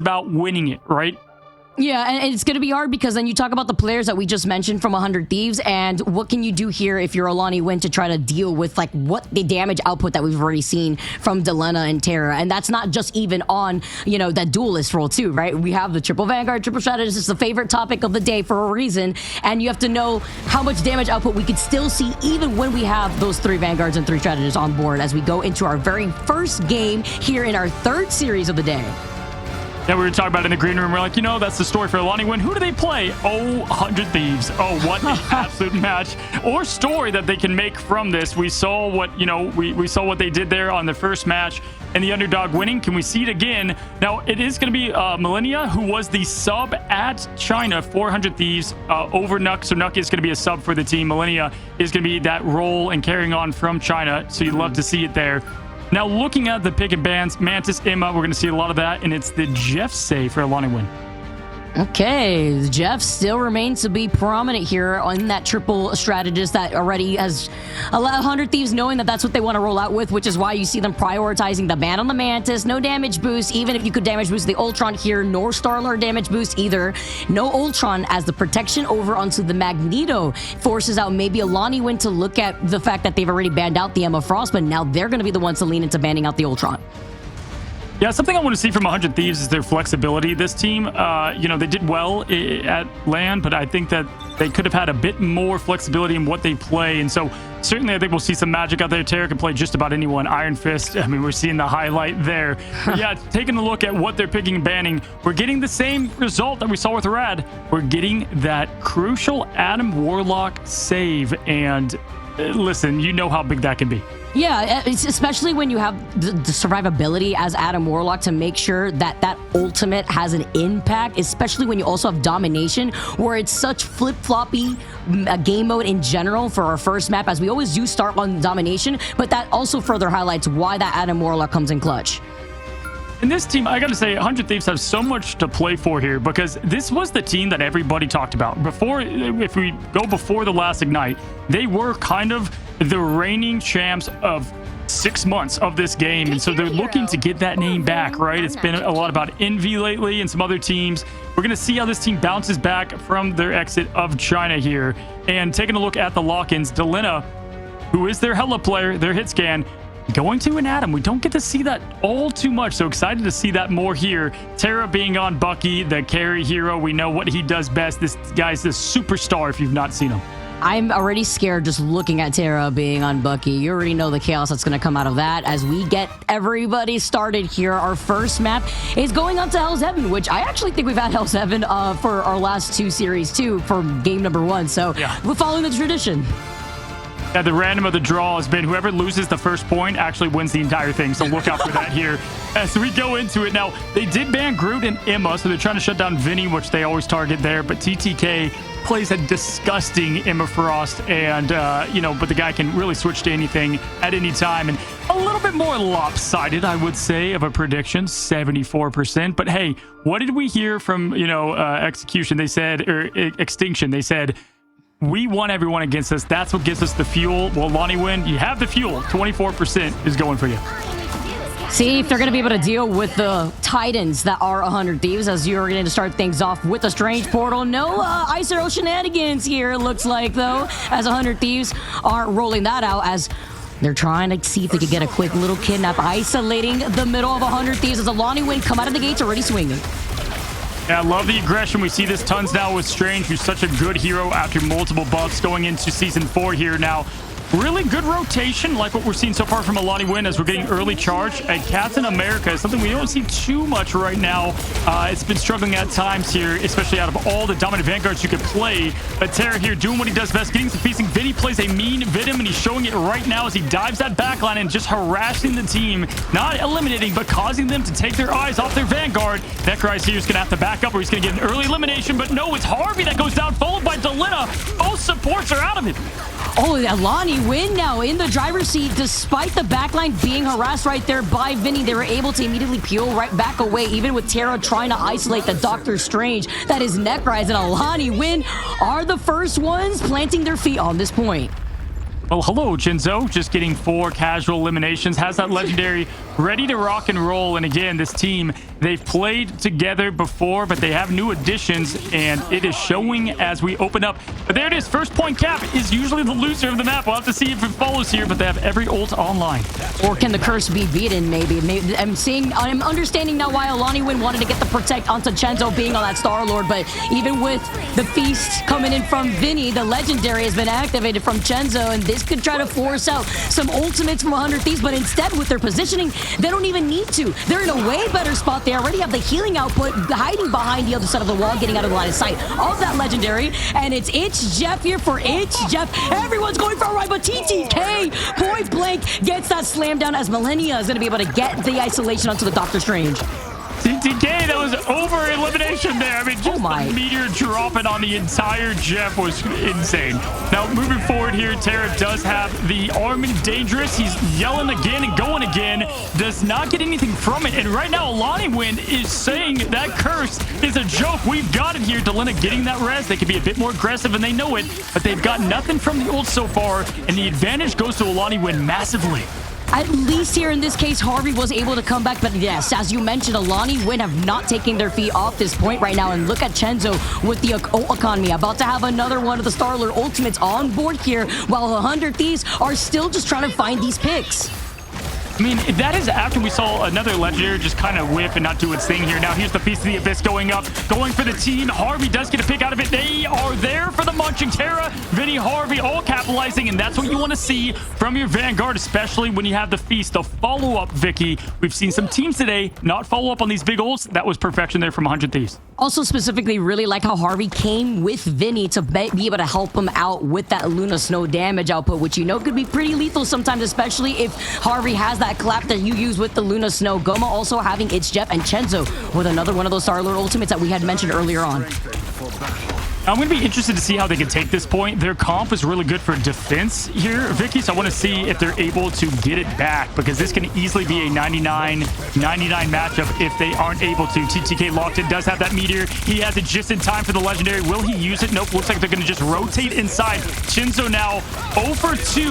about winning it, right? Yeah, and it's going to be hard because then you talk about the players that we just mentioned from 100 Thieves, and what can you do here if you're AILANIWIND to try to deal with like what the damage output that we've already seen from Delena and Terra, and that's not just even on, you know, that duelist role too, right? We have the triple Vanguard, triple strategist. It's the favorite topic of the day for a reason, and you have to know how much damage output we could still see even when we have those 3 Vanguards and 3 strategists on board as we go into our very first game here in our 3rd series of the day. Yeah, we were talking about it in the green room. We're like, you know, that's the story for AILANIWIND. Who do they play? Oh, 100 Thieves. Oh, what an absolute match or story that they can make from this. We saw what, you know, we saw what they did there on the first match and the underdog winning. Can we see it again? Now, it is going to be Millennia, who was the sub at China, 400 Thieves over Nuck. So Nuck is going to be a sub for the team. Millennia is going to be that role and carrying on from China. So you'd love to see it there. Now, looking at the pick and bans, Mantis, Emma, we're going to see a lot of that, and it's the Jeff say for AILANIWIND. Okay, Jeff still remains to be prominent here on that triple strategist that already has a lot of 100 Thieves knowing that that's what they want to roll out with, which is why you see them prioritizing the ban on the Mantis, no damage boost, even if you could damage boost the Ultron here, nor Star-Lord damage boost either. No Ultron as the protection over onto the Magneto forces out maybe AILANIWIND to look at the fact that they've already banned out the Emma Frost, but now they're going to be the ones to lean into banning out the Ultron. Yeah, something I want to see from 100 Thieves is their flexibility. This team, you know, they did well at LAN, but I think that they could have had a bit more flexibility in what they play. And so certainly I think we'll see some magic out there. Terra can play just about anyone. Iron Fist, I mean, we're seeing the highlight there. But yeah, taking a look at what they're picking and banning, we're getting the same result that we saw with Rad. We're getting that crucial Adam Warlock save. And listen, you know how big that can be. Yeah, it's especially when you have the survivability as Adam Warlock to make sure that that ultimate has an impact, especially when you also have domination, where it's such flip-floppy game mode in general for our first map, as we always do start on domination, but that also further highlights why that Adam Warlock comes in clutch. And this team, I got to say, 100 Thieves have so much to play for here because this was the team that everybody talked about. Before, if we go before the last Ignite, they were kind of the reigning champs of 6 months of this game. And so they're looking to get that name back, right? It's been a lot about Envy lately and some other teams. We're going to see how this team bounces back from their exit of China here. And taking a look at the lock-ins, Delena, who is their Hella player, their hit scan, going to an Adam. We don't get to see that all too much, so excited to see that more here. Terra being on Bucky, the carry hero. We know what he does best. This guy's the superstar if you've not seen him. I'm already scared just looking at Terra being on Bucky. You already know the chaos that's going to come out of that as we get everybody started here. Our first map is going on to Hell's Heaven, which I actually think we've had Hell's Heaven for our last 2 series too, for game number 1. So yeah, we're following the tradition. Yeah, the random of the draw has been whoever loses the first point actually wins the entire thing. So look out for that here as we go into it. Now, they did ban Groot and Emma, so they're trying to shut down Vinny, which they always target there. But TTK plays a disgusting Emma Frost, and, you know, but the guy can really switch to anything at any time. And a little bit more lopsided, I would say, of a prediction, 74%. But hey, what did we hear from, you know, Execution? They said, or Extinction, they said, we want everyone against us. That's what gives us the fuel. Well, AILANIWIND, you have the fuel. 24% is going for you. See if they're going to be able to deal with the Titans that are 100 Thieves, as you're going to start things off with a strange portal. No Ice Arrow shenanigans here, it looks like, though, as 100 Thieves are rolling that out as they're trying to see if they could get a quick little kidnap, isolating the middle of 100 Thieves as AILANIWIND come out of the gates already swinging. Yeah, I love the aggression. We see this tons now with Strange, who's such a good hero after multiple buffs going into Season 4 here now. Really good rotation, like what we're seeing so far from AILANIWIND as we're getting early charge. And Captain America is something we don't see too much right now. It's been struggling at times here, especially out of all the dominant Vanguards you could play. But Terra here doing what he does best, getting some feasting. Vinny plays a mean Vidim, and he's showing it right now as he dives that backline and just harassing the team. Not eliminating, but causing them to take their eyes off their Vanguard. Necrise here is going to have to back up, or he's going to get an early elimination. But no, it's Harvey that goes down, followed by Delena. Both supports are out of it. Oh, AILANIWIND now in the driver's seat. Despite the backline being harassed right there by Vinny, they were able to immediately peel right back away, even with Terra trying to isolate the Doctor Strange. That is Necrise, and AILANIWIND are the first ones planting their feet on this point. Well, hello, Jinzo. Just getting 4 casual eliminations. Has that legendary ready to rock and roll. And again, this team They've played together before, but they have new additions, and it is showing as we open up. But there it is. First point cap is usually the loser of the map. We'll have to see if it follows here, but they have every ult online. Or can the curse be beaten, maybe? I'm understanding now why AILANIWIND wanted to get the protect onto Chenzo being on that Star-Lord, but even with the feast coming in from Vinny, the legendary has been activated from Chenzo, and this could try to force out some ultimates from 100 Thieves, but instead, with their positioning, they don't even need to. They're in a way better spot. They already have the healing output hiding behind the other side of the wall, getting out of the line of sight of that legendary. And it's Jeff here for Jeff. Everyone's going for a ride, but TTK point blank gets that slam down as Millennia is going to be able to get the isolation onto the Doctor Strange. TTK, that was over elimination there. I mean, just the meteor dropping on the entire Jeff was insane. Now, moving forward here, Terra does have the Armin Dangerous. He's yelling again and going again. Does not get anything from it. And right now, AILANIWIND is saying that curse is a joke. We've got it here. Delena getting that res. They can be a bit more aggressive, and they know it. But they've got nothing from the ult so far, and the advantage goes to AILANIWIND massively. At least here in this case, Harvey was able to come back. But yes, as you mentioned, AILANIWIND have not taken their feet off this point right now. And look at Chenzo with the ult economy. About to have another one of the Star-Lord ultimates on board here, while 100 Thieves are still just trying to find these picks. I mean, that is after we saw another legendary just kind of whip and not do its thing here. Now, here's the Feast of the Abyss going up, going for the team. Harvey does get a pick out of it. They are there for the munching. Terra, Vinny, Harvey, all capitalizing, and that's what you want to see from your Vanguard, especially when you have the Feast, the follow-up, Vicky. We've seen some teams today not follow up on these big ults. That was perfection there from 100 Thieves. Also, specifically, really like how Harvey came with Vinny to be able to help him out with that Luna Snow damage output, which you know could be pretty lethal sometimes, especially if Harvey has that clap that you use with the Luna Snow. Goma also having It's Jeff, and Chenzo with another one of those Star-Lord ultimates that we had mentioned earlier on. I'm going to be interested to see how they can take this point. Their comp is really good for defense here, Vicky, so I want to see if they're able to get it back, because this can easily be a 99 matchup if they aren't able to. TTK locked in, does have that meteor. He has it just in time for the legendary. Will he use it? Nope, looks like they're going to just rotate inside. Chenzo now 0 for 2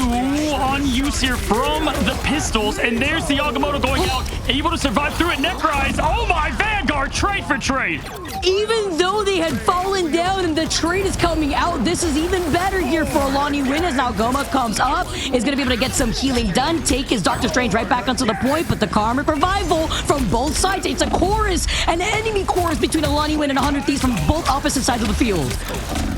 on use here from the pistols, and there's the Agamotto going out, able to survive through it. Necrise, oh my, Vanguard, trade for trade. Even though they had fallen down and the trade is coming out, this is even better here for AILANIWIND, as now Goma comes up, is going to be able to get some healing done, take his Doctor Strange right back onto the point, but the Karmic Revival from both sides. It's a chorus, an enemy chorus between AILANIWIND and 100 Thieves from both opposite sides of the field.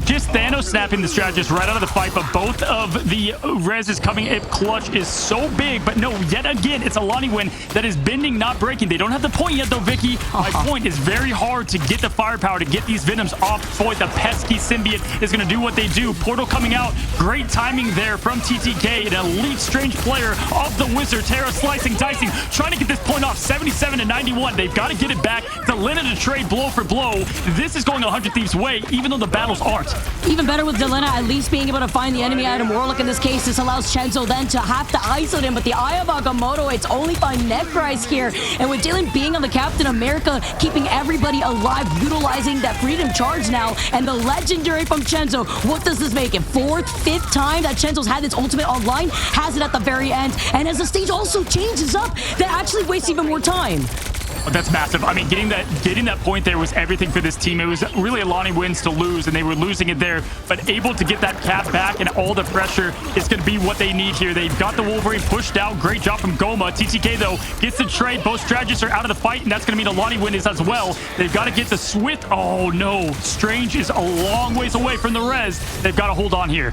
Just Thanos snapping the strategist right out of the fight, but both of the reses coming in clutch is so big. But no, yet again, it's AILANIWIND that is bending, not breaking. They don't have the point yet, though, Vicky. My point is very hard to get the firepower to get these Venoms off point. The pesky symbiote is going to do what they do. Portal coming out. Great timing there from TTK, an elite strange player of the Wizard. Terra slicing, dicing, trying to get this point off. 77 to 91. They've got to get it back. Delena to trade blow for blow. This is going 100 Thieves' way, even though the battles aren't. Even better with Delena at least being able to find the enemy item. Warlock in this case, this allows Chenzo then to have to isolate him, but the Eye of Agamotto, it's only by Necrise here. And with Dylan being on the Captain America, keeping everybody alive, utilizing that freedom charge now, and the legendary from Chenzo, what does this make it? 4th, 5th time that Chenzo's had its ultimate online, has it at the very end, and as the stage also changes up, that actually wastes even more time. That's massive. I mean, getting that point there was everything for this team. It was really AILANIWIND to lose, and they were losing it there, but able to get that cap back, and all the pressure is going to be what they need here. They've got the Wolverine pushed out. Great job from Goma. TTK, though, gets the trade. Both strategists are out of the fight, and that's going to mean AILANIWIND is as well. They've got to get the Swift. Oh, no. Strange is a long ways away from the res. They've got to hold on here.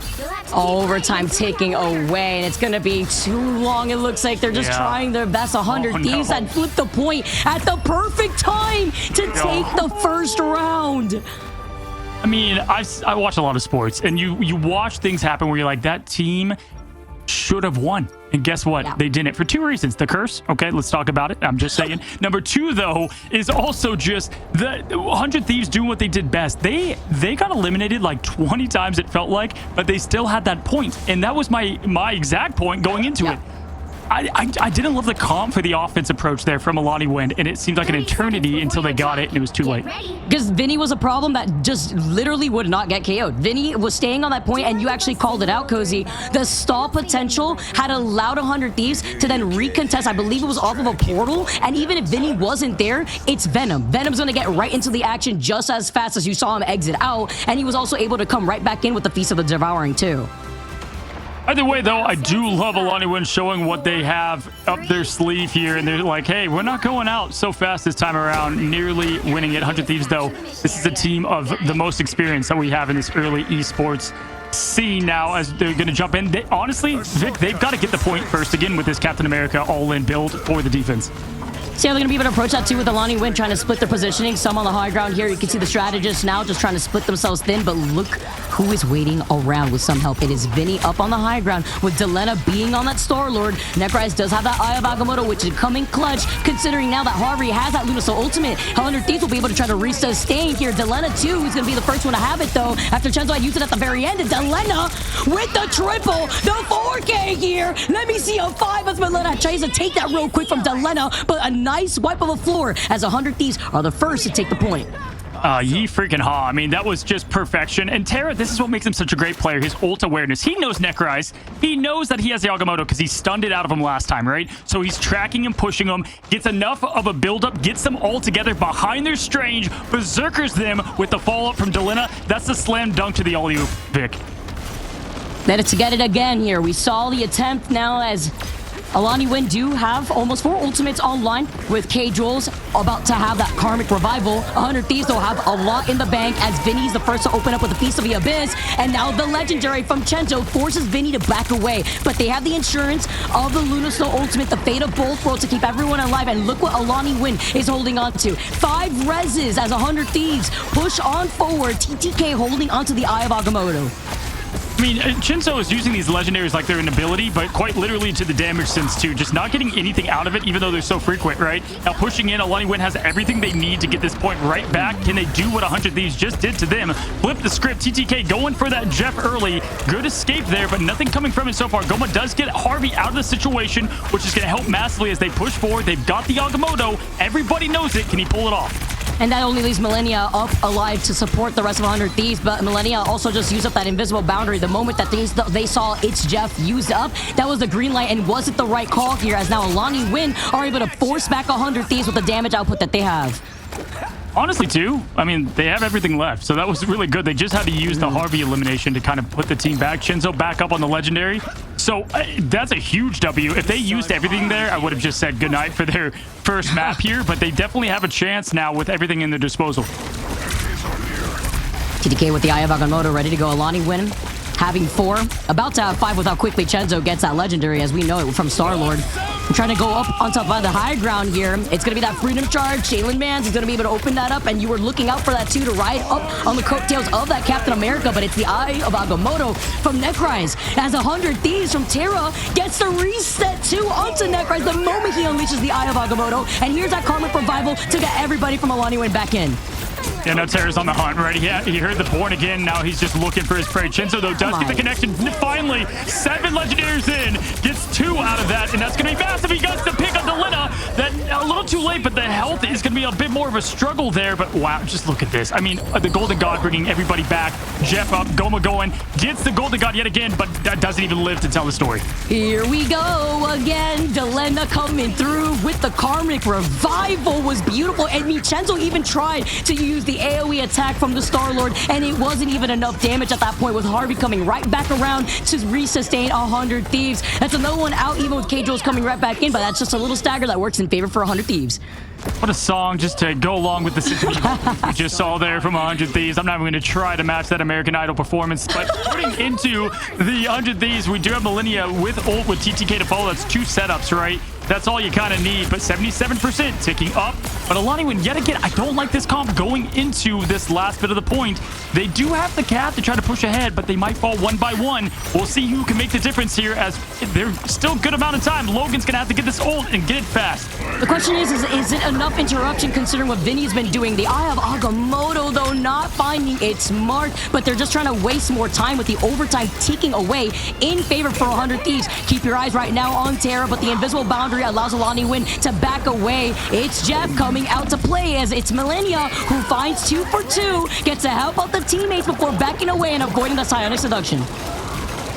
Overtime taking away, and it's going to be too long. It looks like they're just trying their best. 100 Thieves had flipped the point at the perfect time to take the first round. I mean, I watch a lot of sports, and you watch things happen where you're like, that team should have won. And guess what? Yeah. They didn't for 2 reasons. The curse. Okay, let's talk about it. I'm just saying. Number 2, though, is also just the 100 Thieves doing what they did best. They got eliminated like 20 times, it felt like, but they still had that point. And that was my exact point going into it. I didn't love the comp for the offense approach there from AILANIWIND, and it seemed like an eternity until they got it, and it was too late. Because Vinny was a problem that just literally would not get KO'd. Vinny was staying on that point, and you actually called it out, Cozy. The stall potential had allowed 100 Thieves to then recontest. I believe it was off of a portal, and even if Vinny wasn't there, it's Venom. Venom's going to get right into the action just as fast as you saw him exit out, and he was also able to come right back in with the Feast of the Devouring, too. Either way, though, I do love AILANIWIND showing what they have up their sleeve here, and they're like, hey, we're not going out so fast this time around, nearly winning it. 100 Thieves, though, this is a team of the most experience that we have in this early esports scene now as they're going to jump in. Honestly, Vic, they've got to get the point first again with this Captain America all-in build for the defense. See how they're going to be able to approach that too with AILANIWIND trying to split their positioning. Some on the high ground here. You can see the strategists now just trying to split themselves thin, but look who is waiting around with some help. It is Vinny up on the high ground with Delena being on that Star-Lord. Necrise does have that Eye of Agamotto, which is coming clutch, considering now that Harvey has that Luna's ultimate. 100 Thieves will be able to try to resustain here. Delena too, who's going to be the first one to have it though, after Chenzo had used it at the very end. And Delena with the triple, the 4K here. Let me see a 5 as Delena tries to take that real quick from Delena, but a nice wipe of the floor as 100 Thieves are the first to take the point. Ye freaking ha. I mean, that was just perfection. And Terra, this is what makes him such a great player, his ult awareness. He knows Necrise. He knows that he has the Agamotto because he stunned it out of him last time, right? So he's tracking him, pushing him, gets enough of a build-up, gets them all together behind their Strange, berserkers them with the follow-up from Delena. That's the slam dunk to the alley-oop, Vic. Let's get it again here. We saw the attempt now as AILANIWIND do have almost 4 ultimates online with K-Jules about to have that karmic revival. 100 Thieves though have a lot in the bank as Vinny's the first to open up with the Feast of the Abyss, and now the legendary from Chenzo forces Vinny to back away. But they have the insurance of the Lunarsnow ultimate, the fate of both worlds to keep everyone alive, and look what AILANIWIND is holding on to. 5 reses as 100 Thieves push on forward. TTK holding onto the Eye of Agamotto. I mean, Chenzo is using these legendaries like they're an ability, but quite literally to the damage sense too. Just not getting anything out of it, even though they're so frequent, right? Now pushing in, AILANIWIND has everything they need to get this point right back. Can they do what 100 Thieves just did to them? Flip the script. TTK going for that Jeff early. Good escape there, but nothing coming from it so far. Goma does get Harvey out of the situation, which is going to help massively as they push forward. They've got the Agamotto. Everybody knows it. Can he pull it off? And that only leaves Millennia up alive to support the rest of 100 Thieves, but Millennia also just used up that invisible boundary. The moment that they saw it's Jeff used up, that was the green light and wasn't the right call here, as now AILANIWIND are able to force back 100 Thieves with the damage output that they have. Honestly, too, I mean, they have everything left, so that was really good. They just had to use the Harvey elimination to kind of put the team back. Chenzo back up on the legendary. So that's a huge W. If they used everything there, I would have just said goodnight for their first map here, but they definitely have a chance now with everything in their disposal. TDK with the Eye of Agamotto ready to go. AILANIWIND having 4, about to have 5 without quickly Chenzo gets that legendary, as we know it from Star-Lord. I'm trying to go up on top of the high ground here. It's going to be that freedom charge. Jalen Mans is going to be able to open that up, and you were looking out for that too to ride up on the coattails of that Captain America, but it's the Eye of Agamotto from Necrise as 100 Thieves from Terra gets the reset too onto Necrise the moment he unleashes the Eye of Agamotto, and here's that karmic revival to get everybody from AILANIWIND back in. Yeah, no, Terra's on the hunt, right? He heard the Born Again. Now he's just looking for his prey. Chenzo, though, does get the connection. Finally, 7 legendaries in. Gets 2 out of that, and that's going to be massive. He gets the pick up Delena. That a little too late, but the health is going to be a bit more of a struggle there. But wow, just look at this. I mean, the Golden God bringing everybody back. Jeff up, Goma going. Gets the Golden God yet again, but that doesn't even live to tell the story. Here we go again. Delena coming through with the karmic revival was beautiful. And Chenzo even tried to use the AoE attack from the Star-Lord, and it wasn't even enough damage at that point, with Harvey coming right back around to resustain 100 Thieves. That's another one out, even with K-Jules coming right back in, but that's just a little stagger that works in favor for 100 Thieves. What a song just to go along with the symphony we just saw there from 100 Thieves. I'm not even going to try to match that American Idol performance, but putting into the 100 Thieves, we do have Millennia with ult with TTK to follow. That's 2 setups, right? That's all you kind of need, but 77% ticking up. But AILANIWIND, yet again, I don't like this comp going into this last bit of the point. They do have the cap to try to push ahead, but they might fall 1 by 1. We'll see who can make the difference here, as there's still a good amount of time. Logan's going to have to get this ult and get it fast. The question is it enough interruption considering what Vinny's been doing? The Eye of Agamotto, though, not finding it smart, but they're just trying to waste more time with the overtime ticking away in favor for 100 Thieves. Keep your eyes right now on Terra, but the invisible boundary allows AILANIWIND to back away. It's Jeff coming out to play as it's Millennia who finds 2 for 2, gets to help out the teammates before backing away and avoiding the psionic seduction.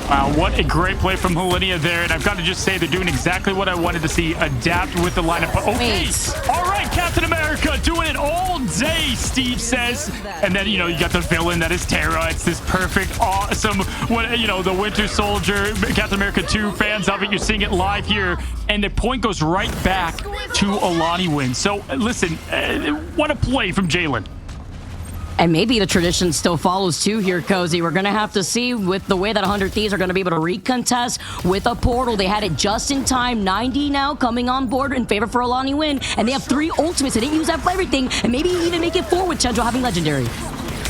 Wow, what a great play from Millennia there. And I've got to just say they're doing exactly what I wanted to see, adapt with the lineup. Okay, all right, Captain America doing it all day, Steve says. And then, you know, you got the villain that is Terra. It's this perfect, awesome, you know, the Winter Soldier, Captain America 2 fans of it. You're seeing it live here. And the point goes right back to AILANIWIND. So, listen, what a play from Jalen. And maybe the tradition still follows too here, Cozy. We're going to have to see with the way that 100 Thieves are going to be able to recontest with a portal. They had it just in time. 90 now coming on board in favor for AILANIWIND. And they have 3 ultimates. They didn't use that for everything. And maybe even make it 4 with Chenzo having Legendary.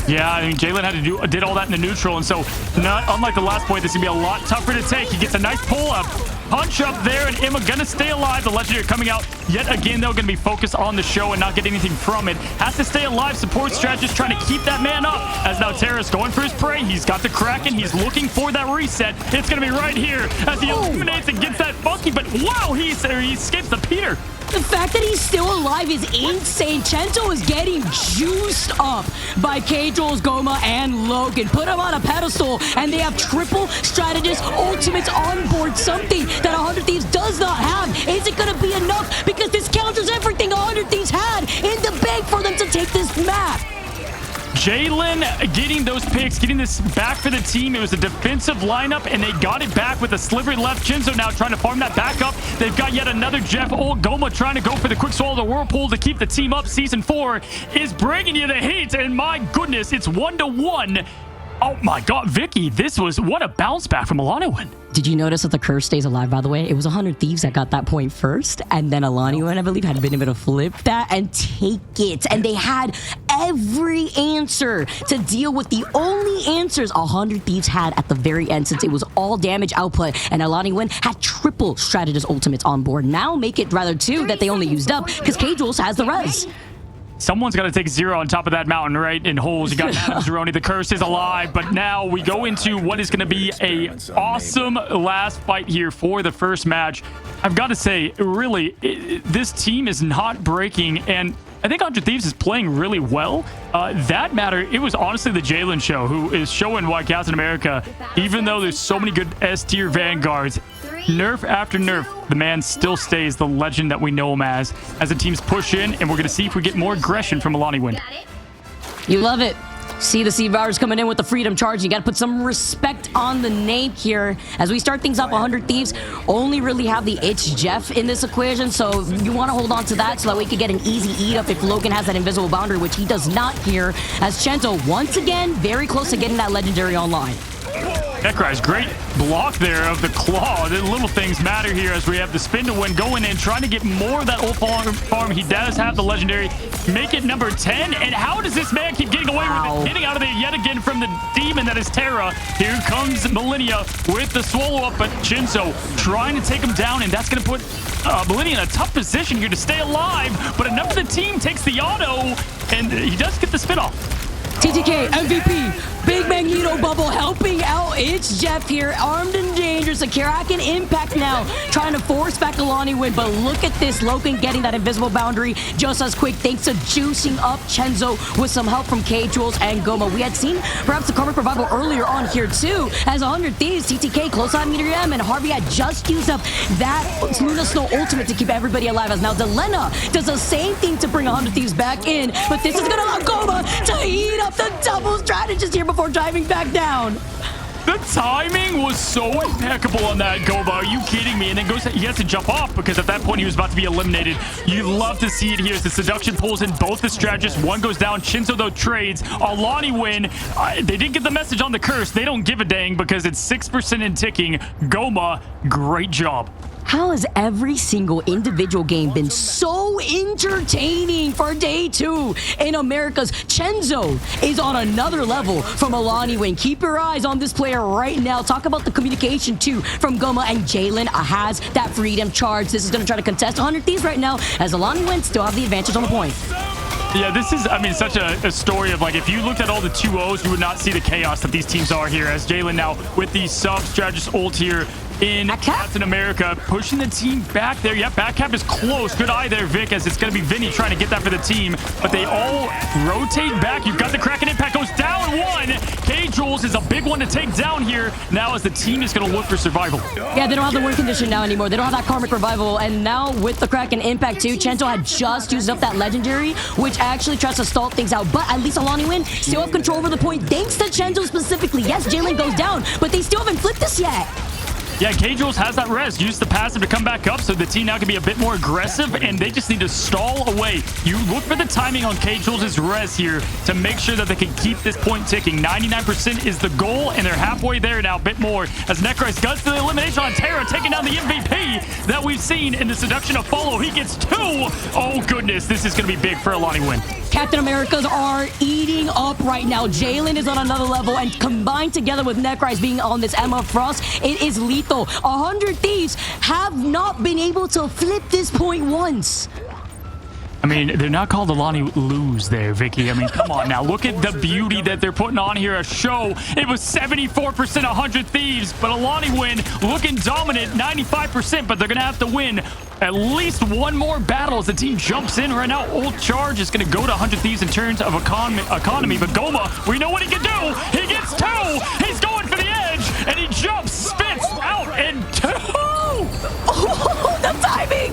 Yeah, I mean, Jalen had to did all that in the neutral, and so unlike the last point, this is gonna be a lot tougher to take. He gets a nice pull-up, punch up there, and Emma gonna stay alive. The Legendary coming out yet again, though, gonna be focused on the show and not get anything from it. Has to stay alive. Support strategist trying to keep that man up. As now Terra's going for his prey. He's got the Kraken. He's looking for that reset. It's gonna be right here as he eliminates and gets that funky. But wow, he escapes the Peter. The fact that he's still alive is insane. Chenzo is getting juiced up by K-Jules, Goma, and Logan. Put him on a pedestal, and they have triple strategist ultimates on board, something that 100 Thieves does not have. Is it going to be enough? Because this counters everything 100 Thieves had in the bank for them to take this map. Jalen getting those picks, getting this back for the team. It was a defensive lineup, and they got it back with a slivery left. Chenzo now trying to farm that back up. They've got yet another Jeff. Goma trying to go for the quick swallow, the whirlpool to keep the team up. Season 4 is bringing you the heat, and my goodness, it's 1-1. Oh my God, Vicky, what a bounce back from AILANIWIND. Did you notice that the curse stays alive, by the way? It was 100 Thieves that got that point first, and then AILANIWIND, I believe, had been able to flip that and take it. And they had every answer to deal with the only answers 100 Thieves had at the very end, since it was all damage output, and AILANIWIND had triple strategist ultimates on board. Now make it rather 2 that they only used up, because K-Jules has the res. Someone's got to take 0 on top of that mountain, right? In holes, you got Adam Zeroni. The curse is alive, but now we go into what is going to be a awesome last fight here for the first match. I've got to say, really, this team is not breaking, and I think 100 Thieves is playing really well. That matter, it was honestly the Jalen show who is showing why Captain America, even though there's so many good S-tier Vanguards, nerf after nerf, the man still stays the legend that we know him as the teams push in, and we're going to see if we get more aggression from AILANIWIND. You love it. See the C-Virus coming in with the Freedom Charge. You got to put some respect on the name here. As we start things up, 100 Thieves only really have the It's Jeff in this equation, so you want to hold on to that so that we can get an easy eat-up if Logan has that invisible boundary, which he does not here, as Chenzo, once again, very close to getting that Legendary online. Necry's great block there of the claw. The little things matter here as we have the spin to win going in, trying to get more of that old farm. He does have the Legendary. Make it number 10. And how does this man keep getting away with it? Getting out of there yet again from the demon that is Terra. Here comes Millennia with the swallow up, but Chenzo trying to take him down, and that's going to put Millennia in a tough position here to stay alive. But enough of the team takes the auto, and he does get the spin off. TTK, MVP, Big Magneto Bubble helping out. It's Jeff here, armed and dangerous. A Kraken impact now, trying to force back AILANIWIND. But look at this, Logan getting that invisible boundary just as quick, thanks to juicing up Chenzo with some help from K-Jules and Goma. We had seen perhaps the Karmic Revival earlier on here too, as 100 Thieves, TTK, close on Meteor M, and Harvey had just used up that Luna Snow ultimate to keep everybody alive. As now Delena does the same thing to bring 100 Thieves back in, but this is gonna allow Goma to heat up the double strategist here before driving back down. The timing was so impeccable on that Goma. Are you kidding me? And then he has to jump off because at that point he was about to be eliminated. You love to see it here as the seduction pulls in both the strategists. One goes down. Chenzo though trades. AILANIWIND. They didn't get the message on the curse. They don't give a dang because it's 6% in ticking. Goma, great job. How has every single individual game been so entertaining for day 2 in America's? Chenzo is on another level from AILANIWIND. Keep your eyes on this player right now. Talk about the communication too from Goma, and Jalen has that freedom charge. This is going to try to contest 100 Thieves right now as AILANIWIND still have the advantage on the point. Yeah, this is, I mean, such a story of like, if you looked at all the 2-0s, you would not see the chaos that these teams are here. As Jalen now with the sub-strategist ult here in Captain America, pushing the team back there. Yep, back cap is close. Good eye there, Vic, as it's going to be Vinny trying to get that for the team. But they all rotate back. You've got the Kraken impact. Goes down one. K-Jules is a big one to take down here now as the team is going to look for survival. Yeah, they don't have the win condition now anymore. They don't have that karmic revival. And now with the Kraken impact too, Chenzo had just used up that legendary, which actually tries to stall things out. But at least AILANIWIND still have control over the point thanks to Chenzo specifically. Yes, Jalen goes down, but they still haven't flipped this yet. Yeah, K-Jules has that res. Use the passive to come back up, so the team now can be a bit more aggressive, and they just need to stall away. You look for the timing on K-Jules' res here to make sure that they can keep this point ticking. 99% is the goal, and they're halfway there now, a bit more. As Necrise does the elimination on Terra, taking down the MVP that we've seen in the seduction of Follow. He gets 2. Oh, goodness. This is going to be big for AILANIWIND. Captain Americas are eating up right now. Jalen is on another level, and combined together with Necrise being on this Emma Frost, it is lethal. 100 Thieves have not been able to flip this point once. I mean, they're not called Alani lose there, Vicky. I mean, come on now. Look at the beauty that they're putting on here. A show. It was 74% 100 Thieves, but AILANIWIND looking dominant, 95%, but they're going to have to win at least one more battle as the team jumps in right now. Ult charge is going to go to 100 Thieves in terms of economy, but Goma, we know what he can do. He gets 2. He's going for the edge, and he jumps, spits out, and 2. Oh, the timing!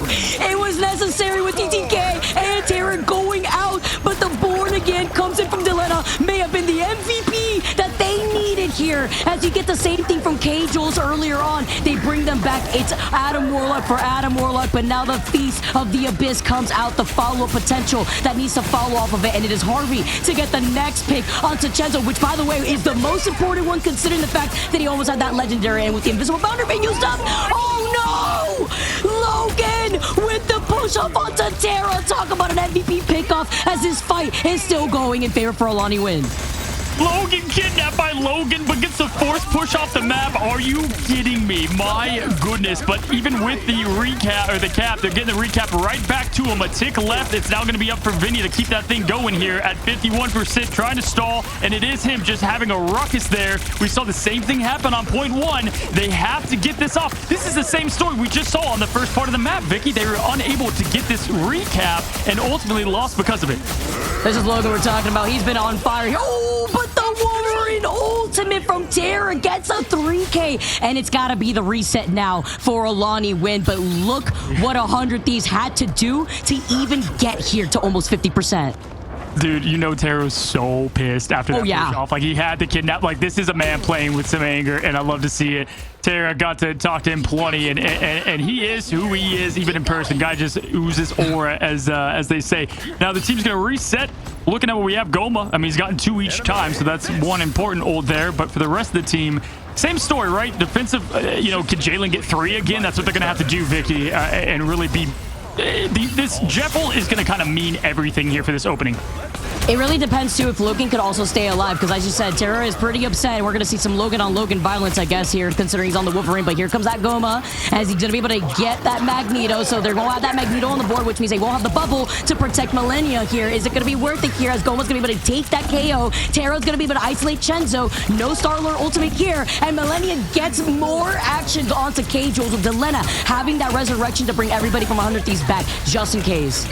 It was necessary with TTK and Terra going out, but the Born Again comes in from Delena. May have been the MVP that they needed here. As you get the same thing from K-Jules earlier on, they bring them back. It's Adam Warlock for Adam Warlock, but now the Feast of the Abyss comes out, the follow-up potential that needs to follow off of it, and it is Harvey to get the next pick onto Chenzo, which, by the way, is the most important one considering the fact that he almost had that legendary, and with the Invisible Boundary being used up. Oh, no! Logan with the push-up onto Terra. Talk about an MVP pickoff as this fight is still going in favor for AILANIWIND. Logan kidnapped by Logan, but gets the force push off the map. Are you kidding me? My goodness. But even with the recap, or the cap, they're getting the recap right back to him. A tick left. It's now going to be up for Vinny to keep that thing going here at 51%, trying to stall. And it is him just having a ruckus there. We saw the same thing happen on point 1. They have to get this off. This is the same story we just saw on the first part of the map, Vicky. They were unable to get this recap and ultimately lost because of it. This is Logan we're talking about. He's been on fire. Oh, but the Wolverine ultimate from Terra gets a 3K, and it's got to be the reset now for AILANIWIND. But look what 100 Thieves had to do to even get here to almost 50%. Dude, you know Terra's so pissed after that push off. Like, he had to kidnap. Like, this is a man playing with some anger, and I love to see it. Terra got to talk to him plenty, and he is who he is, even in person. Guy just oozes aura, as they say. Now, the team's going to reset. Looking at what we have, Goma, I mean, he's gotten 2 each time, so that's one important ult there. But for the rest of the team, same story, right? Defensive, you know, can Jalen get 3 again? That's what they're going to have to do, Vicky, and really be... This Jeppel is going to kind of mean everything here for this opening. It really depends, too, if Logan could also stay alive, because as you said, Terra is pretty upset. We're going to see some Logan-on-Logan violence, I guess, here, considering he's on the Wolverine. But here comes that Goma, as he's going to be able to get that Magneto. So they're going to have that Magneto on the board, which means they won't have the bubble to protect Millennia here. Is it going to be worth it here, as Goma's going to be able to take that KO? Terra's going to be able to isolate Chenzo. No Star-Lord ultimate here, and Millennia gets more actions onto K-Jules with Delena having that resurrection to bring everybody from 100 Thieves back, just in case.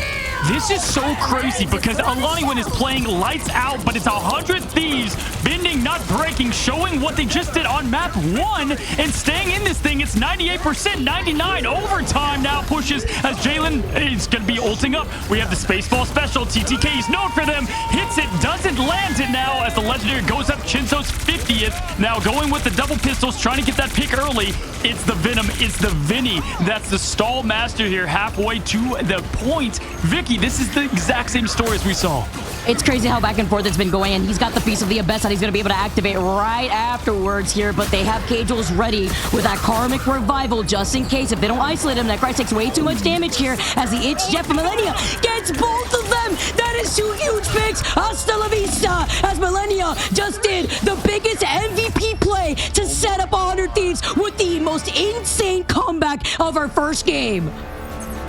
This is so crazy because AILANIWIND is playing lights out, but it's 100 Thieves bending, not breaking, showing what they just did on map 1 and staying in this thing. It's 98%, 99. Overtime now pushes as Jalen is going to be ulting up. We have the Spaceball special. TTK is known for them. Hits it, doesn't land it now as the legendary goes up Chinzo's 50th. Now going with the double pistols, trying to get that pick early. It's the Venom. It's the Vinny. That's the stall master here halfway to the point. Vicky, this is the exact same story as we saw. It's crazy how back and forth it's been going, and he's got the piece of the Abyss that he's going to be able to activate right afterwards here, but they have K-Jules ready with that Karmic Revival just in case. If they don't isolate him, that Christ takes way too much damage here as the Itch Jet from Millennia gets both of them. That is 2 huge picks. Hasta la vista, as Millennia just did the biggest MVP play to set up 100 Thieves with the most insane comeback of our first game.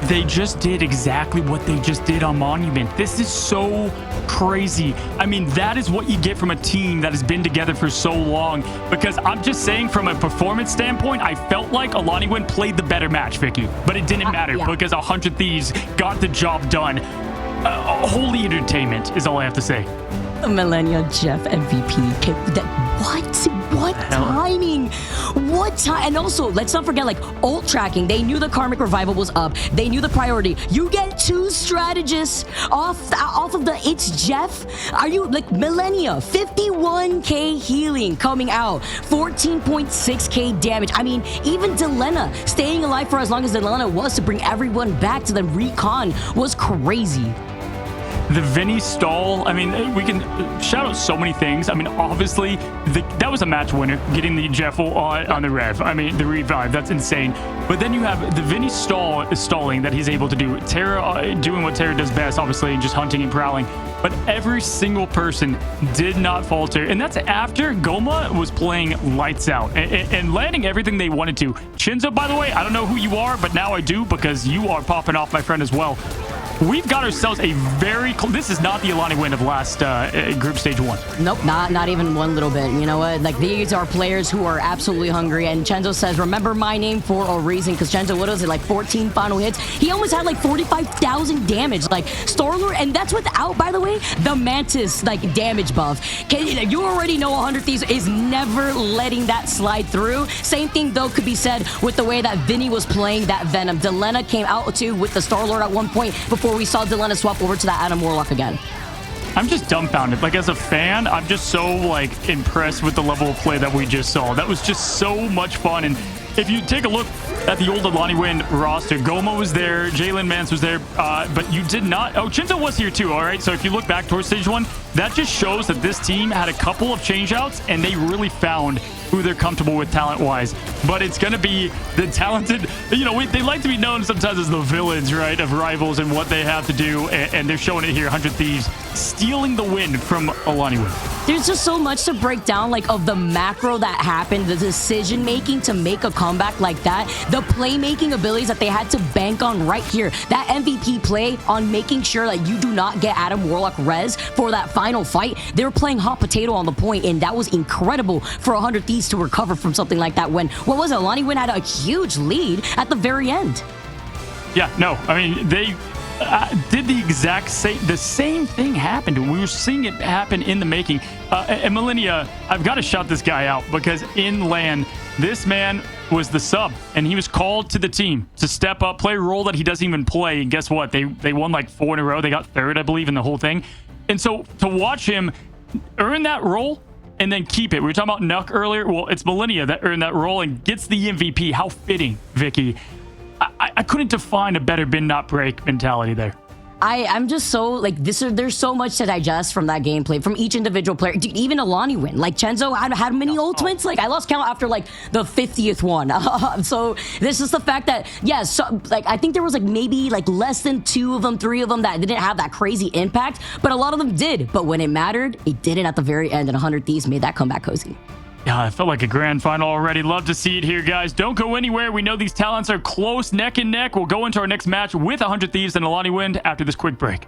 they just did exactly what they just did on Monument. This is so crazy. I mean, that is what you get from a team that has been together for so long. Because I'm just saying, from a performance standpoint, I felt like AILANIWIND played the better match, Vicky. But it didn't matter because 100 Thieves got the job done. Holy entertainment is all I have to say. The Millennia Jeff MVP. What timing? What time? And also, let's not forget, like, ult tracking. They knew the Karmic Revival was up. They knew the priority. You get 2 strategists off of the It's Jeff. Are you, like, Millennia? 51k healing coming out. 14.6k damage. I mean, even Delena staying alive for as long as Delena was to bring everyone back to the recon was crazy. The Vinny stall, I mean, we can shout out so many things. I mean, obviously, that was a match winner, getting the Jeffel on the rev. I mean, the revive, that's insane. But then you have the Vinny stalling that he's able to do. Terra doing what Terra does best, obviously, just hunting and prowling. But every single person did not falter. And that's after Goma was playing lights out and landing everything they wanted to. Chinzo, by the way, I don't know who you are, but now I do, because you are popping off, my friend, as well. We've got ourselves a very... This is not the AILANIWIND of last group stage 1. Nope, not even one little bit. You know what? Like, these are players who are absolutely hungry. And Chenzo says, remember my name for a reason. Because Chenzo, what was it? Like 14 final hits. He almost had like 45,000 damage. Like, Starlord, and that's without, by the way, the Mantis, like, damage buff. You already know 100 Thieves is never letting that slide through. Same thing, though, could be said with the way that Vinny was playing that Venom. Delena came out, too, with the Starlord at one point before we saw Delena swap over to that Adam Warlock again. I'm just dumbfounded. Like, as a fan, I'm just so, like, impressed with the level of play that we just saw. That was just so much fun. And if you take a look at the old AILANIWIND roster, Goma was there, Jalen Mance was there, but you did not... Oh, Chinzo was here too, all right? So if you look back towards stage 1, that just shows that this team had a couple of changeouts, and they really found who they're comfortable with talent-wise. But it's going to be the talented... You know, they like to be known sometimes as the villains, right, of rivals and what they have to do, and they're showing it here. 100 Thieves stealing the win from AILANIWIND. There's just so much to break down, like, of the macro that happened, the decision-making to make a comeback like that, the playmaking abilities that they had to bank on right here, that MVP play on making sure that you do not get Adam Warlock res for that final fight. They were playing hot potato on the point, and that was incredible for 100 Thieves to recover from something like that when, what was it, AILANIWIND had a huge lead at the very end. Yeah, no, I mean, they... did the same thing happened. We were seeing it happen in the making. And Millennia, I've got to shout this guy out, because in LAN, this man was the sub, and he was called to the team to step up, play a role that he doesn't even play. And guess what? They won like 4 in a row. They got 3rd, I believe, in the whole thing. And so to watch him earn that role and then keep it. We were talking about Nuck earlier. Well, it's Millennia that earned that role and gets the MVP. How fitting, Vicky. I couldn't define a better bend not break mentality there. I'm just so, like, there's so much to digest from that gameplay, from each individual player. Dude, even AILANIWIND. Like, Chenzo had many ultimates. Like, I lost count after, like, the 50th one. So, this is the fact that, yeah, so, like, I think there was, like, maybe, like, less than 2 of them, 3 of them that didn't have that crazy impact, but a lot of them did. But when it mattered, it didn't at the very end, and 100 Thieves made that comeback cozy. Yeah, it felt like a grand final already. Love to see it here, guys. Don't go anywhere. We know these talents are close, neck and neck. We'll go into our next match with 100 Thieves and AILANIWIND after this quick break.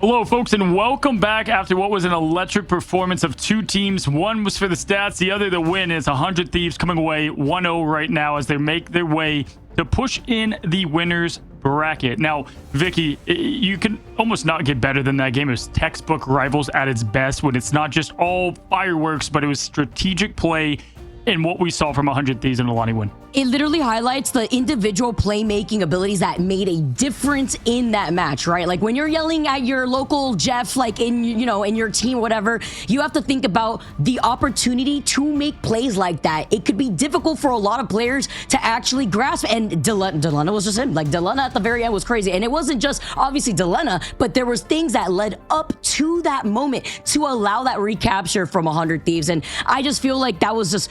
Hello, folks, and welcome back after what was an electric performance of two teams. One was for the stats, the other the win. It's 100 Thieves coming away 1-0 right now as they make their way to push in the winners bracket. Now, Vicky, you can almost not get better than that game. It was textbook Rivals at its best when it's not just all fireworks, but it was strategic play in what we saw from 100 Thieves and AILANIWIND. It literally highlights the individual playmaking abilities that made a difference in that match, right? Like when you're yelling at your local Jeff, like in your team, whatever, you have to think about the opportunity to make plays like that. It could be difficult for a lot of players to actually grasp, and Delena was just him. Like Delena at the very end was crazy, and it wasn't just obviously Delena, but there was things that led up to that moment to allow that recapture from 100 Thieves, and I just feel like that was just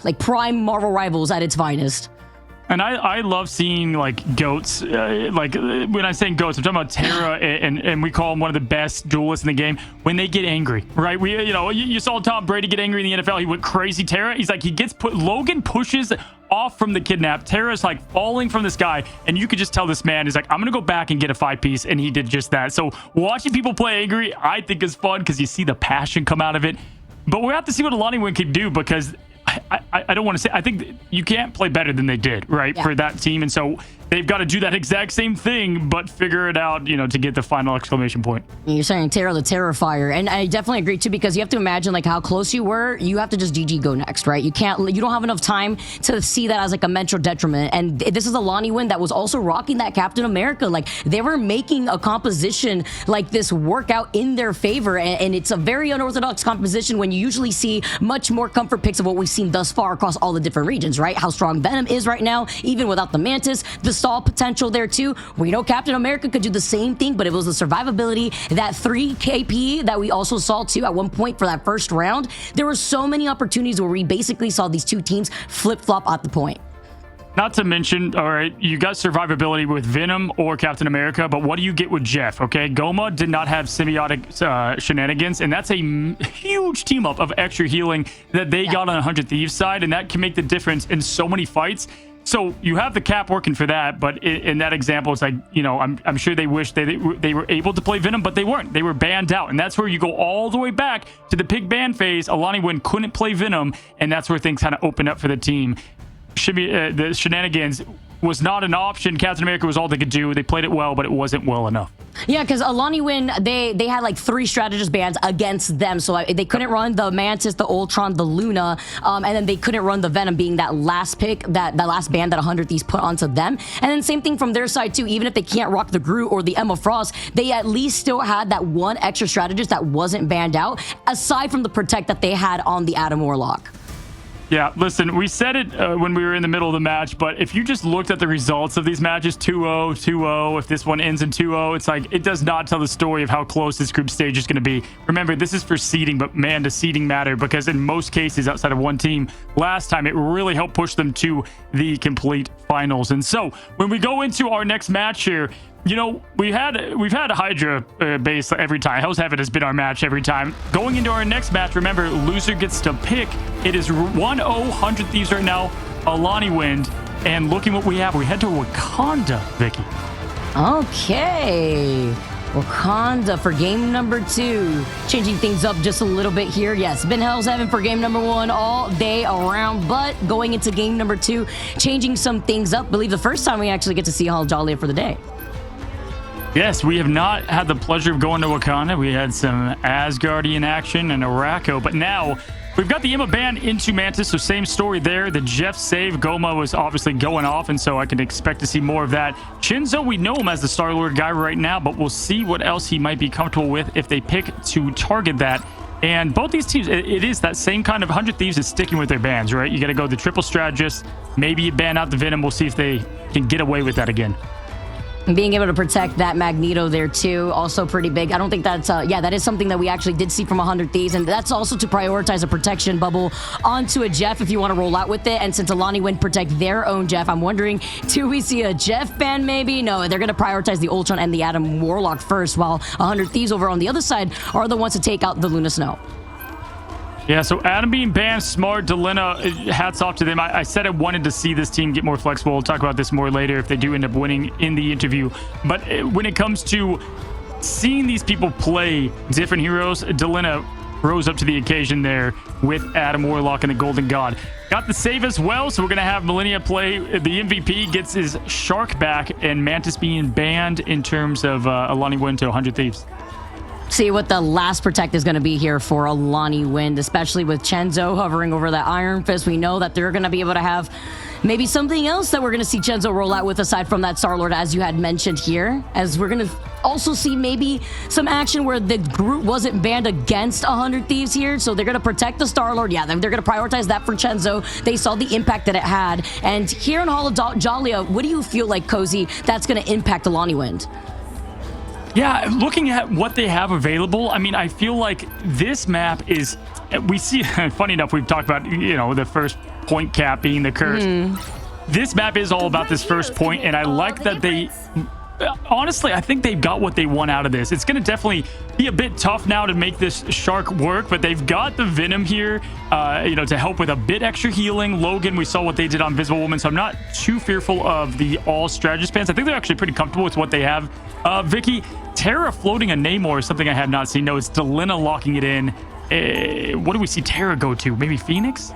like prime Marvel Rivals at its finest. And I love seeing like goats. Like when I'm saying goats, I'm talking about Tara, and we call him one of the best duelists in the game. When they get angry, right? You saw Tom Brady get angry in the NFL. He went crazy. Tara, he's like, Logan pushes off from the kidnap. Tara's like falling from this guy, and you could just tell this man is like, I'm gonna go back and get a 5-piece, and he did just that. So watching people play angry, I think is fun because you see the passion come out of it. But we have to see what AILANIWIND can do, because I don't want to say, I think you can't play better than they did, right? Yeah. For that team. And so they've got to do that exact same thing, but figure it out, to get the final exclamation point. You're saying Tara the Terrifier. And I definitely agree too, because you have to imagine like how close you were. You have to just GG go next, right? You don't have enough time to see that as like a mental detriment. And this is AILANIWIND that was also rocking that Captain America. Like they were making a composition like this work out in their favor. And it's a very unorthodox composition when you usually see much more comfort picks of what we've seen thus far across all the different regions, right? How strong Venom is right now, even without the Mantis, the stall potential there too. We know Captain America could do the same thing, but it was the survivability, that 3 KP that we also saw too at one point for that first round. There were so many opportunities where we basically saw these two teams flip-flop at the point. Not to mention, all right, you got survivability with Venom or Captain America, but what do you get with Jeff, okay? Goma did not have symbiotic shenanigans, and that's a huge team up of extra healing that they got on 100 Thieves side, and that can make the difference in so many fights. So you have the cap working for that, but in that example, it's like, I'm sure they wish they were able to play Venom, but they weren't. They were banned out, and that's where you go all the way back to the pig ban phase. AILANIWIND couldn't play Venom, and that's where things kind of open up for the team. The shenanigans was not an option. Captain America was all they could do. They played it well, but it wasn't well enough. Yeah, because AILANIWIND, they had like 3 strategist bans against them. So they couldn't run the Mantis, the Ultron, the Luna, and then they couldn't run the Venom, being that last pick, that last ban that 100 Thieves put onto them. And then same thing from their side too. Even if they can't rock the Groot or the Emma Frost, they at least still had that one extra strategist that wasn't banned out, aside from the protect that they had on the Adam Warlock. Yeah, listen, we said it when we were in the middle of the match, but if you just looked at the results of these matches, 2-0, 2-0, if this one ends in 2-0, it's like, it does not tell the story of how close this group stage is going to be. Remember, this is for seeding, but man, does seeding matter, because in most cases outside of one team, last time it really helped push them to the complete finals. And so when we go into our next match here, we've had a Hydra base every time. Hell's Heaven has been our match every time. Going into our next match, remember, loser gets to pick. It is 1-0, 100 Thieves right now, AILANIWIND. And looking what we have, we head to Wakanda, Vicky. Okay. Wakanda for game number 2. Changing things up just a little bit here. Yes, been Hell's Heaven for game number 1 all day around, but going into game number 2, changing some things up. I believe the first time we actually get to see Hal Jolly for the day. Yes, we have not had the pleasure of going to Wakanda. We had some Asgardian action and Arakko, but now we've got the Emma ban into Mantis, so same story there. The Jeff save, Goma was obviously going off, and so I can expect to see more of that. Shinzo, we know him as the Star-Lord guy right now, but we'll see what else he might be comfortable with if they pick to target that. And both these teams, it is that same kind of 100 Thieves is sticking with their bans, right? You got to go the triple strategist. Maybe you ban out the Venom. We'll see if they can get away with that again. Being able to protect that Magneto there too, also pretty big. I don't think that's that is something that we actually did see from 100 Thieves, and that's also to prioritize a protection bubble onto a Jeff if you want to roll out with it. And since AILANIWIND protect their own Jeff, I'm wondering, do we see a Jeff ban maybe? No, they're going to prioritize the Ultron and the Adam Warlock first, while 100 Thieves over on the other side are the ones to take out the Luna Snow. Yeah, so Adam being banned, smart. Delena, hats off to them. I said I wanted to see this team get more flexible. We'll talk about this more later if they do end up winning in the interview. But when it comes to seeing these people play different heroes, Delena rose up to the occasion there with Adam Warlock and the Golden God. Got the save as well, so we're going to have Millennia play. The MVP gets his Shark back, and Mantis being banned in terms of AILANIWIND to 100 Thieves. See what the last protect is going to be here for AILANIWIND, especially with Chenzo hovering over that Iron Fist. We know that they're going to be able to have maybe something else that we're going to see Chenzo roll out with aside from that Star-Lord, as you had mentioned here, as we're going to also see maybe some action where the group wasn't banned against 100 Thieves here, so they're going to protect the Star-Lord. Yeah, they're going to prioritize that for Chenzo. They saw the impact that it had. And here in Hall of Jalia, what do you feel like, Cozy, that's going to impact AILANIWIND? Yeah, looking at what they have available, I mean, I feel like this map is, we see, funny enough, we've talked about, you know, the first point cap being the curse. This map is all about this first point, and I like that they, honestly, I think they've got what they want out of this. It's going to definitely be a bit tough now to make this Shark work, but they've got the Venom here, you know, to help with a bit extra healing. Logan, we saw what they did on Visible Woman, so I'm not too fearful of the all strategist fans. I think they're actually pretty comfortable with what they have. Vicky, Terra floating a Namor is something I have not seen. No, it's Delena locking it in. What do we see Terra go to? Maybe Phoenix?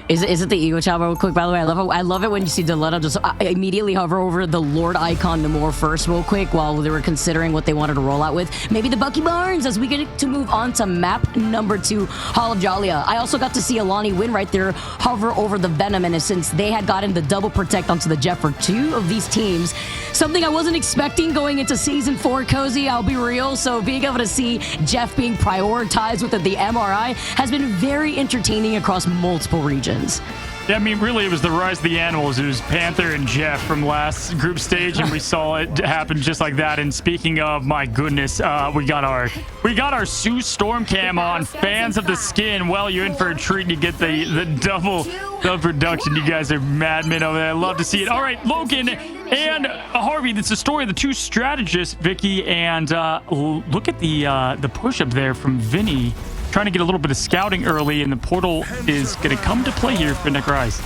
Is it the Ego Chow real quick, by the way? I love it when you see Delena just immediately hover over the Lord icon Namor first real quick while they were considering what they wanted to roll out with. Maybe the Bucky Barnes as we get to move on to map number 2, Hall of Jalia. I also got to see AILANIWIND right there hover over the Venom, and since they had gotten the double protect onto the Jeff for 2 of these teams, something I wasn't expecting going into Season 4, Cozy, I'll be real. So being able to see Jeff being prioritized with the MRI has been very entertaining across multiple regions. Yeah, I mean, really, it was the rise of the animals. It was Panther and Jeff from last group stage, and we saw it happen just like that. And speaking of, my goodness, we got our Sue Storm Cam on. Fans of the skin, well, you're in for a treat. You get the double production. You guys are madmen over there. I love to see it. All right, Logan and Harvey, it's the story of the 2 strategists, Vicky, and look at the push up there from Vinny. Trying to get a little bit of scouting early, and the portal is going to come to play here for Necrise.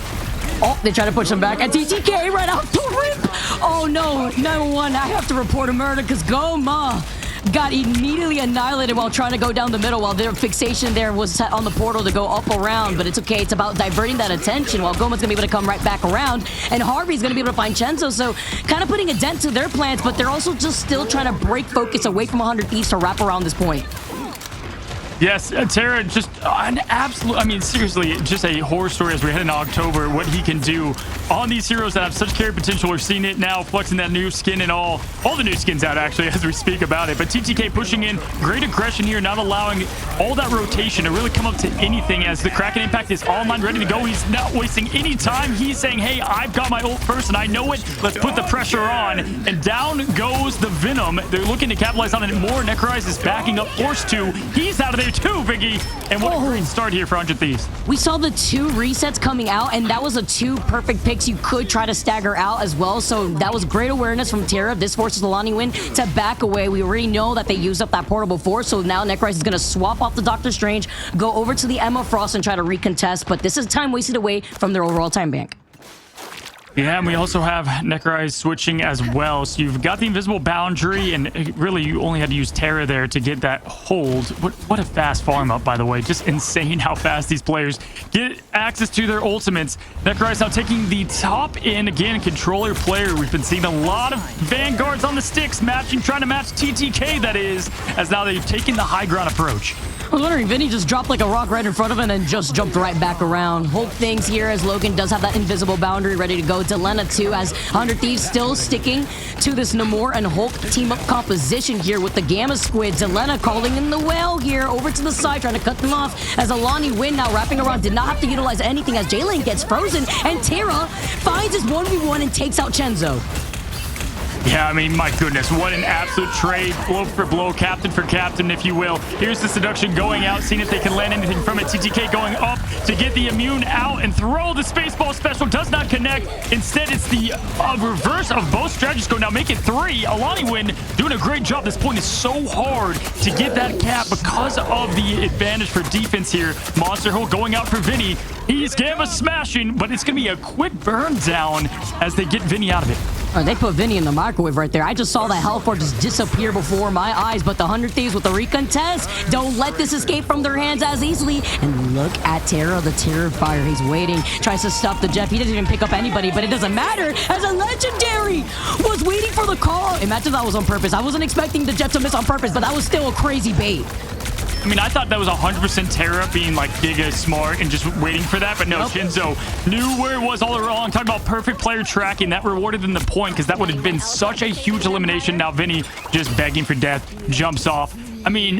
Oh, they try to push him back. And TTK right out the rip. Oh, no. 911, I have to report a murder because Goma got immediately annihilated while trying to go down the middle while their fixation there was set on the portal to go up around. But it's okay. It's about diverting that attention while Goma's going to be able to come right back around. And Harvey's going to be able to find Chenzo. So kind of putting a dent to their plans, but they're also just still trying to break focus away from 100 Thieves to wrap around this point. Yes, Terra, just an absolute, I mean, seriously, just a horror story as we head into October, what he can do on these heroes that have such carry potential. We're seeing it now, flexing that new skin and all the new skins out, actually, as we speak about it. But TTK pushing in, great aggression here, not allowing all that rotation to really come up to anything as the Kraken Impact is online, ready to go. He's not wasting any time. He's saying, hey, I've got my ult first, and I know it. Let's put the pressure on. And down goes the Venom. They're looking to capitalize on it more. Necrise is backing up, forced to. He's out of there too, Biggie. And what a great start here for 100 Thieves. We saw the 2 resets coming out, and that was a 2 perfect picks you could try to stagger out as well. So that was great awareness from Terra. This forces AILANIWIND to back away. We already know that they used up that portal before, so now Necrise is going to swap off the Doctor Strange, go over to the Emma Frost and try to recontest, but this is time wasted away from their overall time bank. Yeah, and we also have Necrise switching as well. So you've got the invisible boundary, and really you only had to use Terra there to get that hold. What a fast farm up, by the way. Just insane how fast these players get access to their ultimates. Necrise now taking the top in. Again, controller player. We've been seeing a lot of Vanguards on the sticks, trying to match TTK, that is, as now they've taken the high ground approach. I was wondering, Vinny just dropped like a rock right in front of him and just jumped right back around. Hope things here as Logan does have that invisible boundary ready to go. Delena too, as 100 Thieves still sticking to this Namor and Hulk team-up composition here with the Gamma Squid. Delena calling in the whale here over to the side, trying to cut them off as AILANIWIND now wrapping around. Did not have to utilize anything as J-Lane gets frozen, and Terra finds his 1v1 and takes out Chenzo. Yeah, I mean, my goodness, what an absolute trade. Blow for blow, captain for captain, if you will. Here's the seduction going out, seeing if they can land anything from it. TTK going up to get the immune out and throw the Spaceball special. Does not connect. Instead, it's the reverse of both strategies go now. Make it 3. AILANIWIND doing a great job. This point is so hard to get that cap because of the advantage for defense here. Monster Hulk going out for Vinny. He's Gamma smashing, but it's going to be a quick burn down as they get Vinny out of it. Oh, they put Vinny in the microwave right there. I just saw that health bar just disappear before my eyes, but the 100 Thieves with the recontest don't let this escape from their hands as easily. And look at Terra, the Terrifier. He's waiting, tries to stop the Jeff. He doesn't even pick up anybody, but it doesn't matter as a Legendary was waiting for the call. Imagine that was on purpose. I wasn't expecting the Jeff to miss on purpose, but that was still a crazy bait. I mean, I thought that was 100% Terra being like giga smart and just waiting for that, but no, Shinzo knew where it was all along. Talking about perfect player tracking, that rewarded them the point because that would have been such a huge elimination. Now Vinny just begging for death, jumps off. I mean,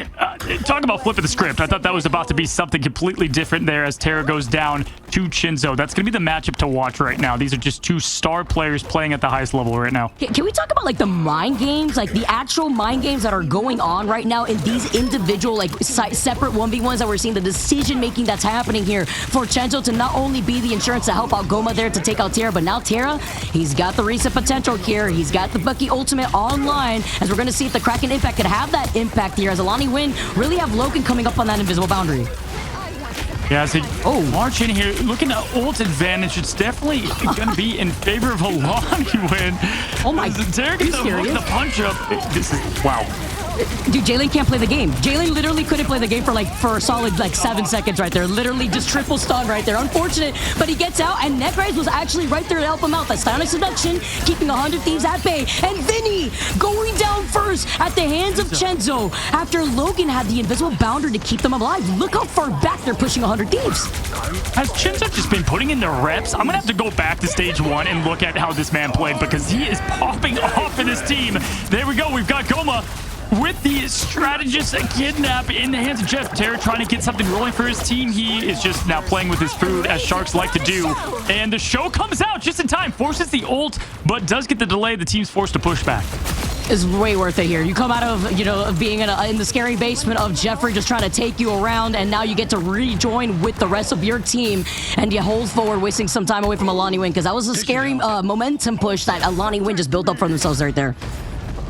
talk about flipping the script. I thought that was about to be something completely different there as Terra goes down to Shinzo. That's going to be the matchup to watch right now. These are just two star players playing at the highest level right now. Can we talk about like the mind games, like the actual mind games that are going on right now in these individual, like separate 1v1s that we're seeing, the decision making that's happening here for Shinzo to not only be the insurance to help out Goma there to take out Terra, but now Terra, he's got the reset potential here. He's got the Bucky ultimate online as we're going to see if the Kraken impact could have that impact here as AILANIWIND really have Logan coming up on that invisible boundary. Yeah, so march in here, looking at ult advantage, it's definitely going to be in favor of AILANIWIND. Oh my God, Terra gets the punch up. This is, wow. Dude, Jalen can't play the game. Jalen literally couldn't play the game for a solid like 7 seconds right there. Literally just triple stun right there. Unfortunate, but he gets out, and Necrise was actually right there to help him out. That Stylish Seduction, keeping 100 Thieves at bay. And Vinny going down first at the hands of Shinzo after Logan had the invisible boundary to keep them alive. Look how far back they're pushing 100 Thieves. Has Shinzo just been putting in the reps? I'm going to have to go back to stage 1 and look at how this man played because he is popping off in this team. There we go. We've got Goma with the strategist kidnap in the hands of Jeff. Terra trying to get something rolling for his team. He is just now playing with his food as Sharks like to do. And the show comes out just in time. Forces the ult, but does get the delay. The team's forced to push back. Is way worth it here. You come out of, of being in the scary basement of Jeffrey just trying to take you around, and now you get to rejoin with the rest of your team, and you hold forward, wasting some time away from AILANIWIND because that was a scary momentum push that AILANIWIND just built up for themselves right there.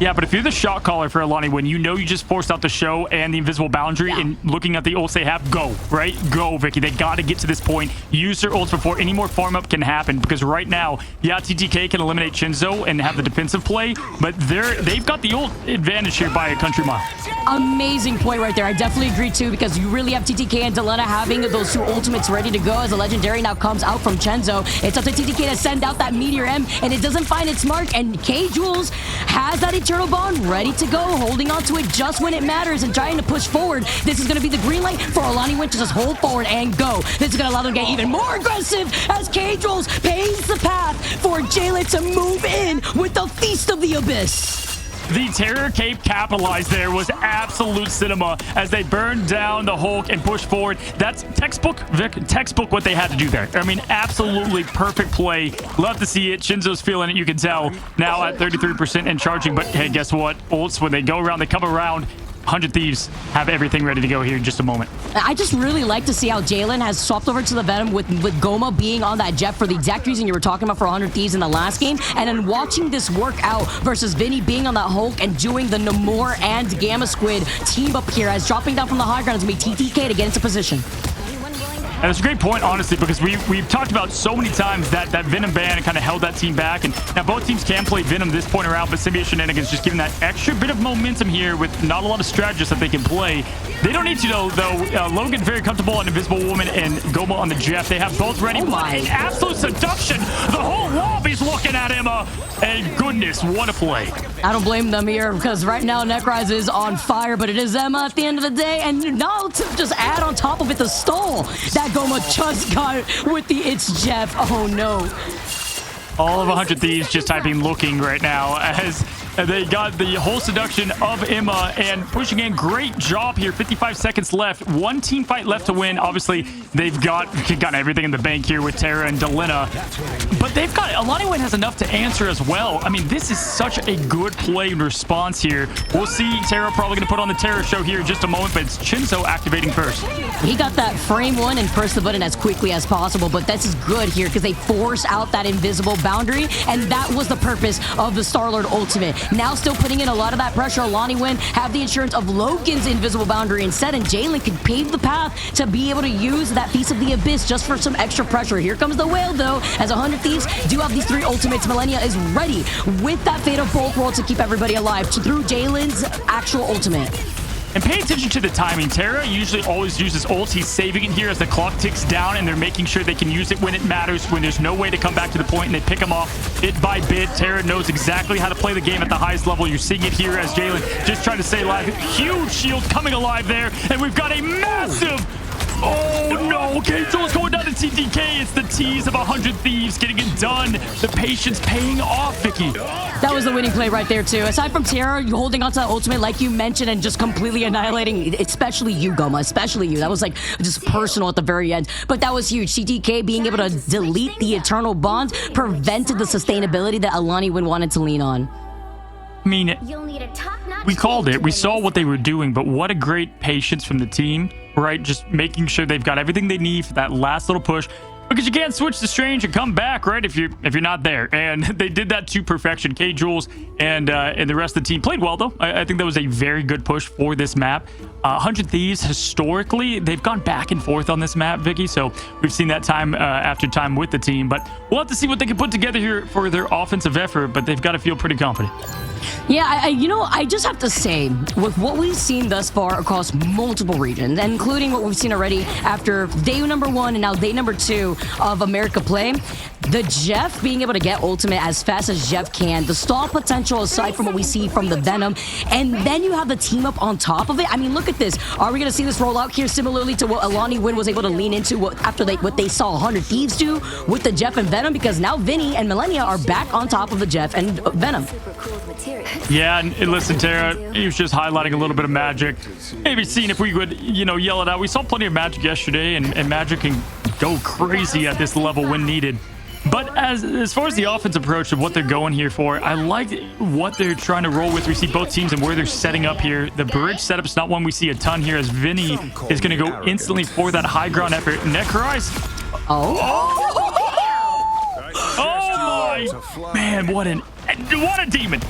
Yeah, but if you're the shot caller for AILANIWIND, you know you just forced out the show and the invisible boundary, and looking at the ults they have, go, right? Go, Vicky. They got to get to this point. Use their ults before any more farm up can happen, because right now, yeah, TTK can eliminate Shinzo and have the defensive play, but they've got the ult advantage here by a country mile. Amazing point right there. I definitely agree too, because you really have TTK and Delena having those two ultimates ready to go as a Legendary now comes out from Shinzo. It's up to TTK to send out that Meteor M, and it doesn't find its mark, and K-Jules has that Eternal Bond ready to go, holding on to it just when it matters and trying to push forward. This is going to be the green light for AILANIWIND to just hold forward and go. This is going to allow them to get even more aggressive as K-Jules paves the path for Jalen to move in with the Feast of the Abyss. The Terror Cape capitalized there was absolute cinema as they burned down the Hulk and pushed forward. That's textbook, Vic, textbook what they had to do there. I mean, absolutely perfect play. Love to see it. Shinzo's feeling it, you can tell. Now at 33% and charging, but hey, guess what? Ults, when they go around, they come around. 100 Thieves have everything ready to go here in just a moment. I just really like to see how Jalen has swapped over to the Venom with Goma being on that Jeff for the exact reason you were talking about for 100 Thieves in the last game. And then watching this work out versus Vinny being on that Hulk and doing the Namor and Gamma Squid team up here as dropping down from the high ground is going to be TTK to get into position. And it's a great point, honestly, because we've talked about so many times that Venom ban kind of held that team back. And now both teams can play Venom this point around, but Symbiote Shenanigans just giving that extra bit of momentum here with not a lot of strategists that they can play. They don't need to, though. Logan very comfortable on Invisible Woman and Goma on the Jeff. They have both ready. Oh my. An absolute seduction. The whole lobby's looking at him. And goodness, what a play. I don't blame them here because right now Necrise is on fire, but it is Emma at the end of the day. And now to just add on top of it the stall that Goma just got with the It's Jeff. Oh no. All of 100 Thieves just typing looking right now as they got the whole seduction of Emma and pushing in. Great job here. 55 seconds left. One team fight left to win. Obviously, they've got everything in the bank here with Terra and Delena. But they've got AILANIWIND has enough to answer as well. I mean, this is such a good play and response here. We'll see Terra probably going to put on the Terra show here in just a moment, but it's Shinzo activating first. He got that frame one and pressed the button as quickly as possible, but this is good here because they force out that invisible boundary, and that was the purpose of the Star-Lord ultimate. Now still putting in a lot of that pressure. AILANIWIND have the insurance of Logan's invisible boundary instead, and Jalen can pave the path to be able to use that Feast of the Abyss just for some extra pressure. Here comes the whale, though, as 100 Thieves do have these 3 ultimates. Millennia is ready with that Fate of Bulk roll to keep everybody alive through Jalen's actual ultimate. And pay attention to the timing. Terra usually always uses ult. He's saving it here as the clock ticks down, and they're making sure they can use it when it matters, when there's no way to come back to the point, and they pick him off bit by bit. Terra knows exactly how to play the game at the highest level. You're seeing it here as Jalen just trying to stay alive. Huge shield coming alive there, and we've got a massive... Oh no, K-Tool's going down to TTK. It's the tease of 100 Thieves getting it done. The patience paying off, Vicky. That was the winning play right there, too. Aside from Terra holding onto that ultimate, like you mentioned, and just completely annihilating, especially you, Goma, especially you. That was like just personal at the very end. But that was huge. TTK being able to delete the Eternal Bonds prevented the sustainability that AILANIWIND wanted to lean on. I mean, we called it. We saw what they were doing, but what a great patience from the team, right? Just making sure they've got everything they need for that last little push. Because you can't switch to Strange and come back, right? If you're not there, and they did that to perfection. K-Jules and the rest of the team played well, though. I think that was a very good push for this map. 100 Thieves, historically, they've gone back and forth on this map, Vicky. So we've seen that time after time with the team. But we'll have to see what they can put together here for their offensive effort. But they've got to feel pretty confident. Yeah, I just have to say, with what we've seen thus far across multiple regions, and including what we've seen already after day number 1 and now day number 2 of America Play, the Jeff being able to get ultimate as fast as Jeff can, the stall potential aside from what we see from the Venom, and then you have the team up on top of it. I mean, look at this. Are we going to see this roll out here similarly to what AILANIWIND was able to lean into after what they saw 100 Thieves do with the Jeff and Venom? Because now Vinny and Millennia are back on top of the Jeff and Venom. Yeah, and listen, Terra, he was just highlighting a little bit of magic. Maybe seeing if we would, yell it out. We saw plenty of magic yesterday, and magic can go crazy at this level when needed. But as far as the offense approach of what they're going here for, I like what they're trying to roll with. We see both teams and where they're setting up here. The bridge setup's not one we see a ton here, as Vinny is going to go instantly for that high ground effort. Necrise. Oh my man, what a demon.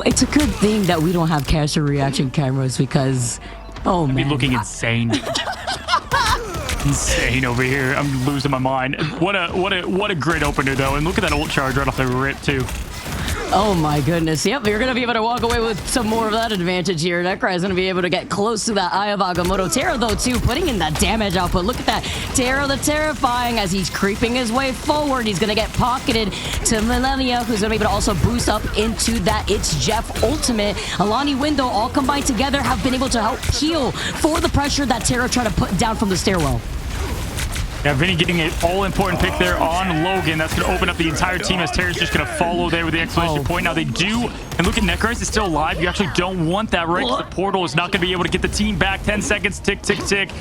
It's a good thing that we don't have caster reaction cameras because, oh man, I'd be looking insane. Insane over here. I'm losing my mind. What a great opener though, and look at that ult charge right off the rip too. Oh my goodness. Yep, you're going to be able to walk away with some more of that advantage here. Necry is going to be able to get close to that Eye of Agamotto. Terra, though, too, putting in that damage output. Look at that. Terra the Terrifying as he's creeping his way forward. He's going to get pocketed to Millennia, who's going to be able to also boost up into that It's Jeff ultimate. AILANIWIND, though, all combined together have been able to help heal for the pressure that Terra tried to put down from the stairwell. Yeah, Vinny getting an all-important pick there on Logan. That's going to open up the entire team as Terra's just going to follow there with the exclamation point. Now they do, and look at Necrise is still alive. You actually don't want that, right? The portal is not going to be able to get the team back. 10 seconds, tick, tick, tick.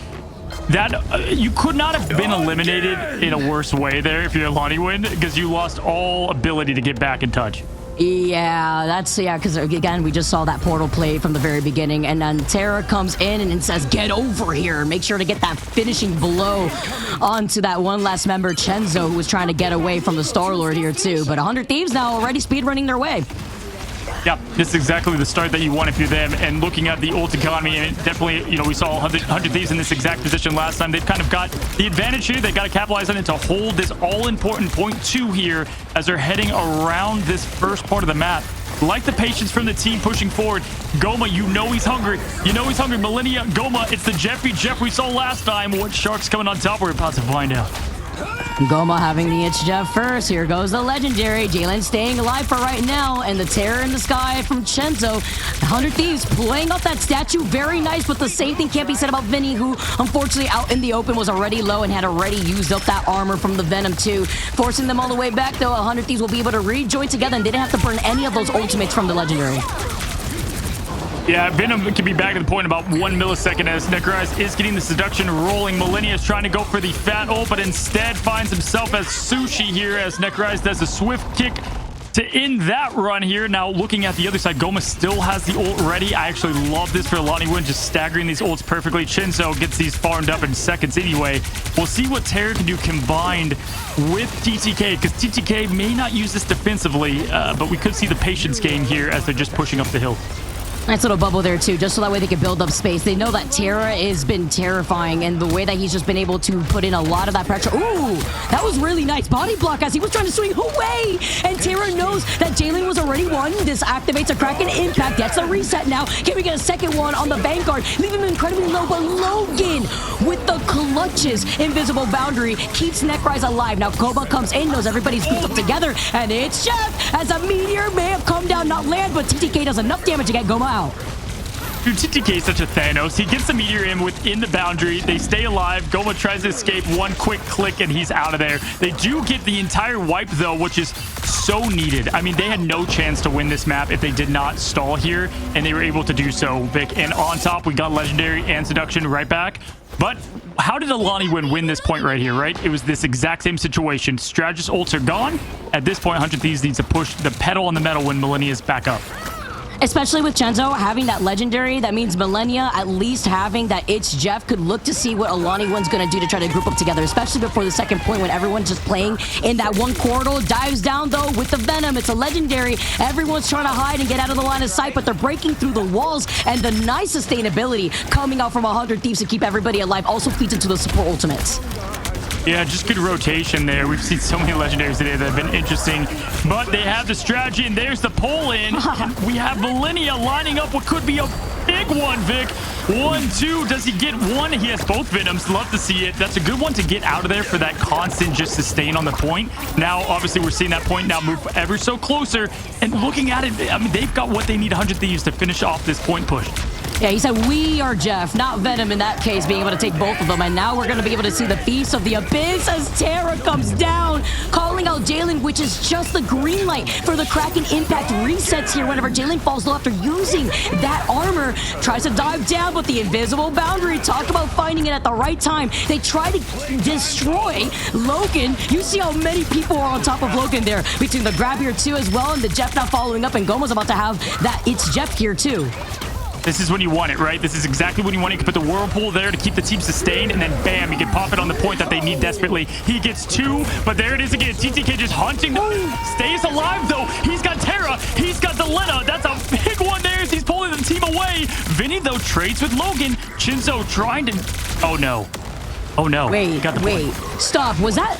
That you could not have been eliminated in a worse way there if you're AILANIWIND, because you lost all ability to get back in touch. Yeah, because again, we just saw that portal play from the very beginning, and then Terra comes in and says, get over here. Make sure to get that finishing blow onto that one last member, Chenzo, who was trying to get away from the Star-Lord here too. But 100 Thieves now already speedrunning their way. Yeah, this is exactly the start that you want if you're them. And looking at the ult economy, and definitely, we saw 100 Thieves in this exact position last time. They've kind of got the advantage here. They've got to capitalize on it to hold this all-important point 2 here as they're heading around this first part of the map. Like the patience from the team pushing forward. Goma, he's hungry. He's hungry. Millennia, Goma, it's the Jeffy Jeff we saw last time. What shark's coming on top? We're about to find out. Goma having the It's Jeff first. Here goes the legendary. Jalen staying alive for right now. And the terror in the sky from Chenzo. 100 Thieves playing up that statue. Very nice, but the same thing can't be said about Vinny, who unfortunately out in the open was already low and had already used up that armor from the Venom too. Forcing them all the way back though. 100 Thieves will be able to rejoin together and they didn't have to burn any of those ultimates from the legendary. Yeah, Venom can be back to the point in about 1 millisecond as Necrise is getting the seduction rolling. Millennia is trying to go for the fat ult, but instead finds himself as Sushi here as Necrise does a swift kick to end that run here. Now, looking at the other side, Goma still has the ult ready. I actually love this for AILANIWIND, just staggering these ults perfectly. Chinzo gets these farmed up in seconds anyway. We'll see what Terra can do combined with TTK, because TTK may not use this defensively, but we could see the patience game here as they're just pushing up the hill. Nice little bubble there too, just so that way they can build up space. They know that Terra has been terrifying, and the way that he's just been able to put in a lot of that pressure. Ooh, that was really nice. Body block as he was trying to swing away. And Terra knows that Jalen was already won. This activates a Kraken impact. Gets a reset now. Can we get a second one on the Vanguard? Leave him incredibly low, but Logan with the clutches. Invisible boundary keeps Necrise alive. Now Koba comes in, knows everybody's grouped up together, and it's Chef as a meteor may have come down, not land, but TTK does enough damage to get Goma out. Dude, TTK is such a Thanos. He gets the meteor in within the boundary. They stay alive. Goma tries to escape. One quick click, and he's out of there. They do get the entire wipe, though, which is so needed. I mean, they had no chance to win this map if they did not stall here, and they were able to do so, Vic. And on top, we got Legendary and Seduction right back. But how did AILANIWIND win this point right here, right? It was this exact same situation. Strategist ults are gone. At this point, 100 Thieves needs to push the pedal on the metal when Millennia's back up. Especially with Chenzo having that legendary, that means Millennia at least having that It's Jeff could look to see what AILANIWIND's going to do to try to group up together, especially before the second point when everyone's just playing in that one corridor. Dives down, though, with the Venom. It's a legendary. Everyone's trying to hide and get out of the line of sight, but they're breaking through the walls, and the nice sustainability coming out from 100 Thieves to keep everybody alive also feeds into the support ultimates. Yeah, just good rotation there. We've seen so many legendaries today that have been interesting, but they have the strategy, and there's the pull in. And we have Millennia lining up what could be a big one, Vic. 1-2. Does he get one? He has both Venoms. Love to see it. That's a good one to get out of there for that constant just sustain on the point. Now, obviously, we're seeing that point now move ever so closer, and looking at it, I mean, they've got what they need, 100 Thieves, to finish off this point push. Yeah, he said we are Jeff, not Venom in that case, being able to take both of them. And now we're going to be able to see the Feast of the Abyss as Terra comes down, calling out Jalen, which is just the green light for the Kraken impact resets here whenever Jalen falls low after using that armor. Tries to dive down, but the invisible boundary, talk about finding it at the right time. They try to destroy Logan. You see how many people are on top of Logan there, between the grab here too as well, and the Jeff not following up, and Goma's about to have that It's Jeff here too. This is when you want it, right? This is exactly when you want it. You can put the Whirlpool there to keep the team sustained, and then bam, you can pop it on the point that they need desperately. He gets two, but there it is again. TTK just hunting. Stays alive, though. He's got Terra. He's got Delena. That's a big one there as he's pulling the team away. Vinny, though, trades with Logan. Chinzo trying to... Oh, no. Oh, no. Wait, stop. Was that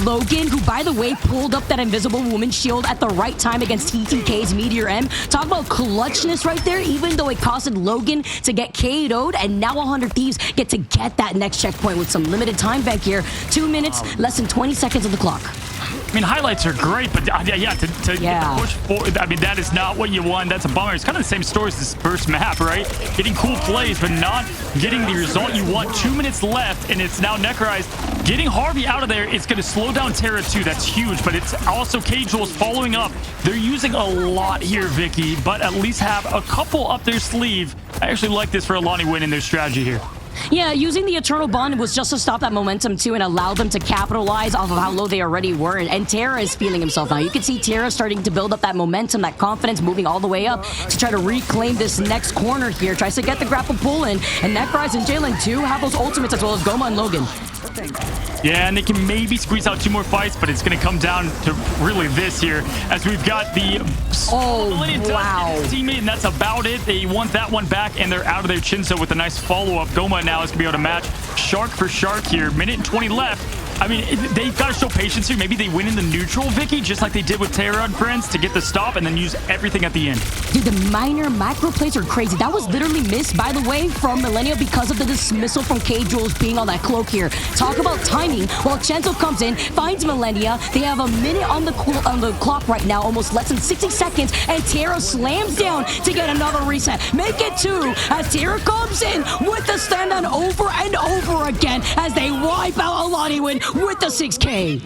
Logan, who, by the way, pulled up that invisible woman shield at the right time against TTK's Meteor M? Talk about clutchness right there, even though it costed Logan to get KO'd, and now 100 Thieves get to get that next checkpoint with some limited time back here. 2 minutes, less than 20 seconds of the clock. I mean, highlights are great, but to get the push forward, I mean, that is not what you want. That's a bummer. It's kind of the same story as this first map, right? Getting cool plays, but not getting the result you want. 2 minutes left, and it's now Necrise. Getting Harvey out of there, it's going to slow down Terra too. That's huge, but it's also K-Jules following up. They're using a lot here, Vicky, but at least have a couple up their sleeve. I actually like this for AILANIWIND in their strategy here. Yeah, using the Eternal Bond was just to stop that momentum too and allow them to capitalize off of how low they already were. And Terra is feeling himself now. You can see Terra starting to build up that momentum, that confidence, moving all the way up to try to reclaim this next corner here. Tries to get the grapple pull in, and Necrise and Jalen too have those ultimates as well as Goma and Logan. Yeah, and they can maybe squeeze out 2 more fights, but it's going to come down to really this here, as we've got the teammate, and that's about it. They want that one back, and they're out of their Chinzo with a nice follow-up. Goma now is going to be able to match Shark for Shark here. Minute and 20 left. I mean, they've got to show patience here. Maybe they win in the neutral, Vicky, just like they did with Terra and Friends, to get the stop and then use everything at the end. Dude, the minor micro plays are crazy. That was literally missed, by the way, from Millennia because of the dismissal from K-Jules being on that cloak here. Talk about timing. While Chenzo comes in, finds Millennia. They have a minute on the clock right now, almost less than 60 seconds, and Terra slams down to get another reset. Make it 2 as Terra comes in with the stand on over and over again as they wipe out AILANIWIND with the 6K.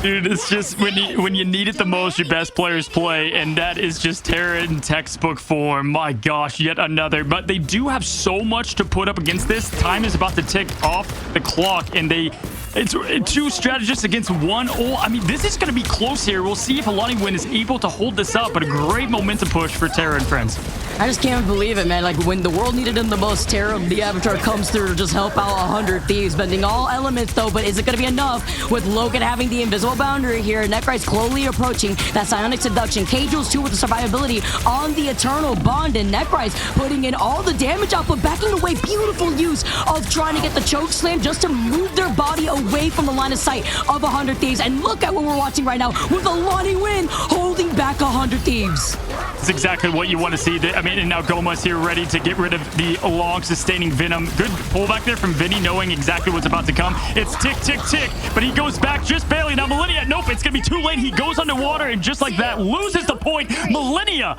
Dude, it's just when you need it the most, your best players play, and that is just Terra in textbook form. My gosh, yet another. But they do have so much to put up against this. Time is about to tick off the clock, and they It's two strategists against one. Oh, I mean, this is going to be close here. We'll see if AILANIWIND is able to hold this up, but a great momentum push for Terra and friends. I just can't believe it, man. Like, when the world needed him the most, Terra, the Avatar, comes through to just help out 100 Thieves, bending all elements, though. But is it going to be enough with Logan having the invisible boundary here? Necry's slowly approaching that Psionic Seduction. K-Jules, too, with the survivability on the Eternal Bond. And Necry's putting in all the damage output, backing away. Beautiful use of trying to get the choke slam just to move their body away from the line of sight of 100 Thieves. And look at what we're watching right now with AILANIWIND holding back 100 Thieves. That's exactly what you want to see. I mean, and now Goma's here ready to get rid of the long sustaining Venom. Good pullback there from Vinny, knowing exactly what's about to come. It's tick, tick, tick, but he goes back just barely. Now Millennia, nope, it's going to be too late. He goes underwater and just like that loses the point. Millennia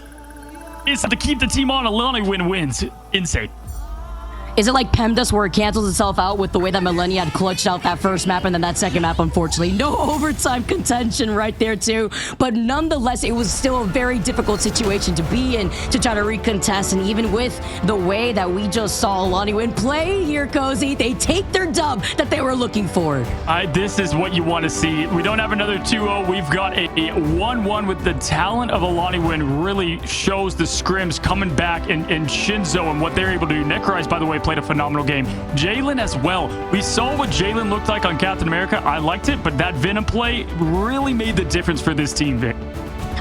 is to keep the team on. AILANIWIND wins. Insane. Is it like PEMDAS where it cancels itself out with the way that Millennia had clutched out that first map and then that second map, unfortunately? No overtime contention right there, too. But nonetheless, it was still a very difficult situation to be in to try to recontest. And even with the way that we just saw AILANIWIND play here, Cozy, they take their dub that they were looking for. This is what you want to see. We don't have another 2-0. We've got a 1-1 with the talent of AILANIWIND really shows the scrims coming back and Shinzo and what they're able to do. Necry's, by the way, played a phenomenal game. Jalen as well. We saw what Jalen looked like on Captain America. I liked it, but that Venom play really made the difference for this team, Vic.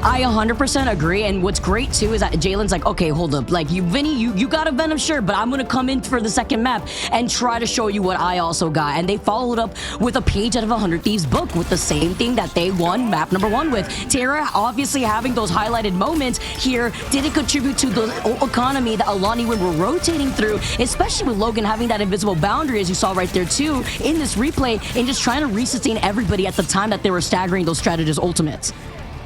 I 100% agree, and what's great too is that Jalen's like, okay, hold up, like Vinny, you got a Venom, sure, but I'm gonna come in for the second map and try to show you what I also got. And they followed up with a page out of 100 Thieves book with the same thing that they won map number 1 with. Terra obviously having those highlighted moments here didn't contribute to the economy that AILANIWIND were rotating through, especially with Logan having that invisible boundary, as you saw right there too in this replay, and just trying to resustain everybody at the time that they were staggering those strategist ultimates.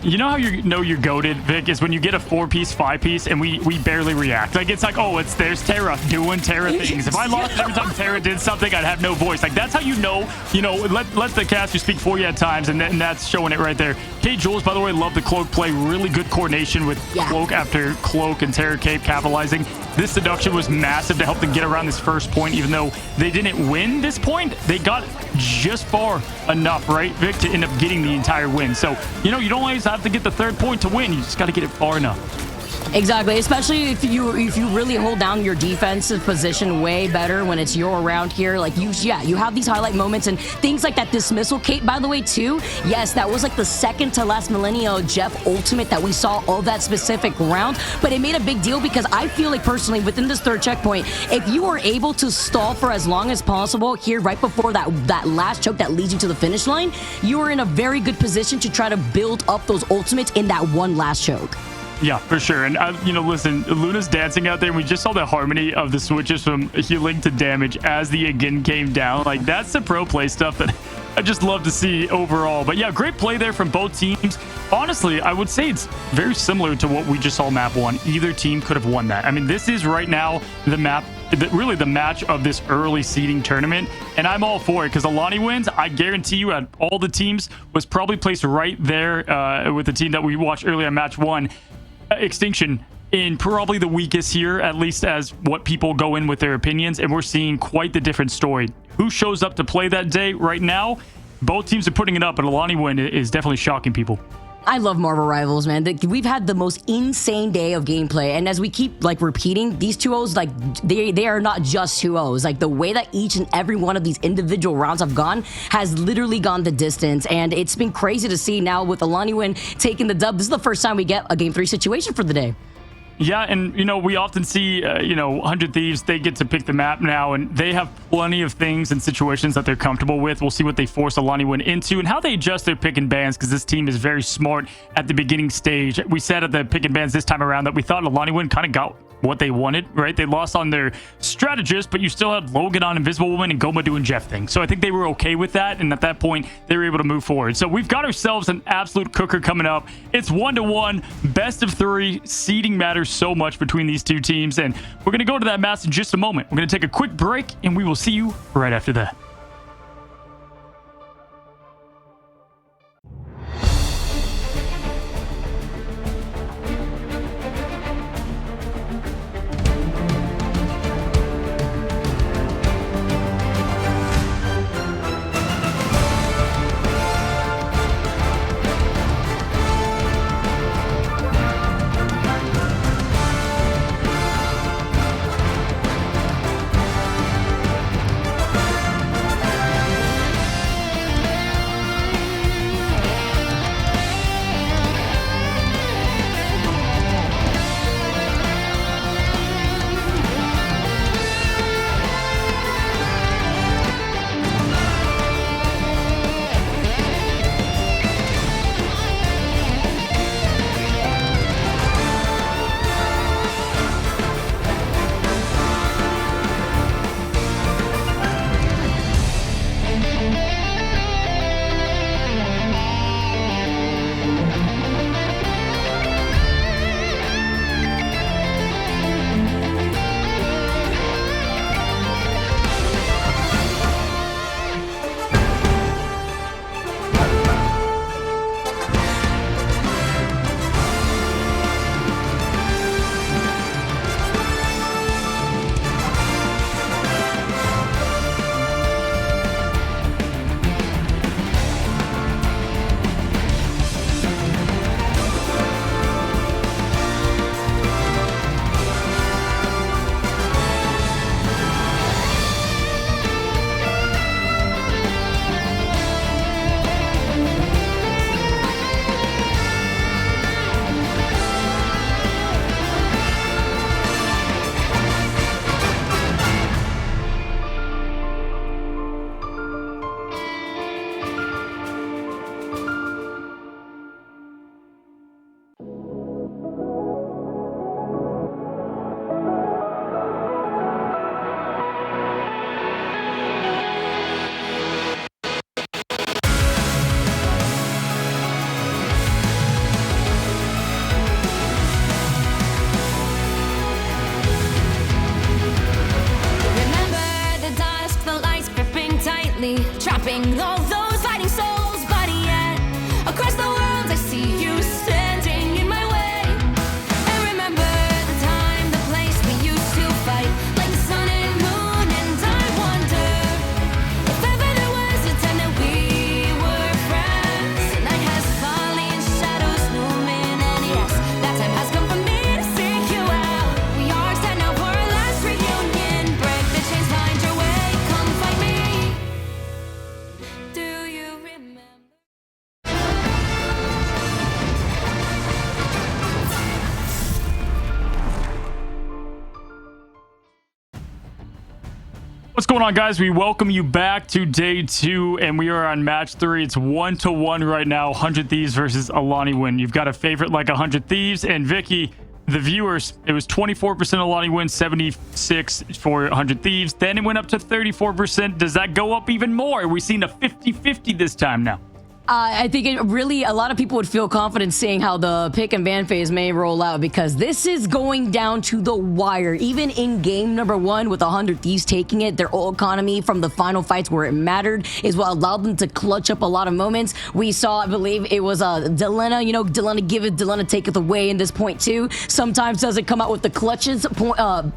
You know how you know you're goated, Vic, is when you get a 4-piece, 5-piece, and we barely react. Like, it's like, oh, there's Terra doing Terra things. If I lost every time Terra did something, I'd have no voice. Like, that's how you know, let the caster speak for you at times, and that's showing it right there. K-Jules, by the way, love the Cloak play. Really good coordination with Cloak after Cloak and Terra Cape capitalizing. This seduction was massive to help them get around this first point, even though they didn't win this point. They got just far enough, right, Vic, to end up getting the entire win. So, you don't always have to get the third point to win. You just got to get it far enough. Exactly, especially if you really hold down your defensive position way better when it's your around here. Like, you have these highlight moments and things like that dismissal cape, by the way, too. Yes, that was like the second to last Millennial Jeff ultimate that we saw of that specific round, but it made a big deal because I feel like personally within this third checkpoint, if you are able to stall for as long as possible here right before that last choke that leads you to the finish line, you are in a very good position to try to build up those ultimates in that one last choke. Yeah, for sure. And, listen, Luna's dancing out there, and we just saw the harmony of the switches from healing to damage as the again came down. Like, that's the pro play stuff that I just love to see overall. But, yeah, great play there from both teams. Honestly, I would say it's very similar to what we just saw map 1. Either team could have won that. I mean, this is right now the map, really the match of this early seeding tournament, and I'm all for it because AILANIWIND, I guarantee you, at all the teams, was probably placed right there with the team that we watched earlier in match 1. Extinction in probably the weakest here, at least as what people go in with their opinions, and we're seeing quite the different story. Who shows up to play that day right now? Both teams are putting it up, but AILANIWIND is definitely shocking people. I love Marvel Rivals, man. We've had the most insane day of gameplay, and as we keep repeating, these 2-0s, they are not just 2-0s. Like, the way that each and every one of these individual rounds have gone has literally gone the distance, and it's been crazy to see now with AILANIWIND taking the dub. This is the first time we get a Game 3 situation for the day. Yeah, and, we often see, 100 Thieves, they get to pick the map now, and they have plenty of things and situations that they're comfortable with. We'll see what they force AILANIWIND into and how they adjust their pick and bans, because this team is very smart at the beginning stage. We said at the pick and bans this time around that we thought AILANIWIND kind of got what they wanted, right? They lost on their strategist, but you still had Logan on Invisible Woman and Goma doing Jeff things. So I think they were okay with that, and at that point, they were able to move forward. So we've got ourselves an absolute cooker coming up. It's 1-1, best of 3. Seeding matters so much between these two teams, and we're going to go to that match in just a moment. We're going to take a quick break, and we will see you right after that. worshipping all those fighting souls, but yet across the world I see you standing in my way. And remember the time, the place we used to fight like the sun and moon, and I wonder if ever there was a time that we were friends. The night has fallen, shadows looming, and yes, that time has come for me to seek you out. We are set now for our last reunion. Break the chains, find your way, come fight me. Do you remember? What's going on, guys? We welcome you back to day 2, and we are on match 3. It's 1-1 right now. 100 Thieves versus AILANIWIND. You've got a favorite like 100 Thieves, and Vicky, the viewers, it was 24% AILANIWIND, 76 for 100 Thieves. Then it went up to 34%. Does that go up even more? We've seen a 50-50 this time now. I think it really, a lot of people would feel confident seeing how the pick and ban phase may roll out, because this is going down to the wire. Even in game number 1 with 100 Thieves taking it, their ult economy from the final fights where it mattered is what allowed them to clutch up a lot of moments. We saw, I believe it was Delena, you know, Delena give it, Delena taketh away in this point too. Sometimes doesn't come out with the clutches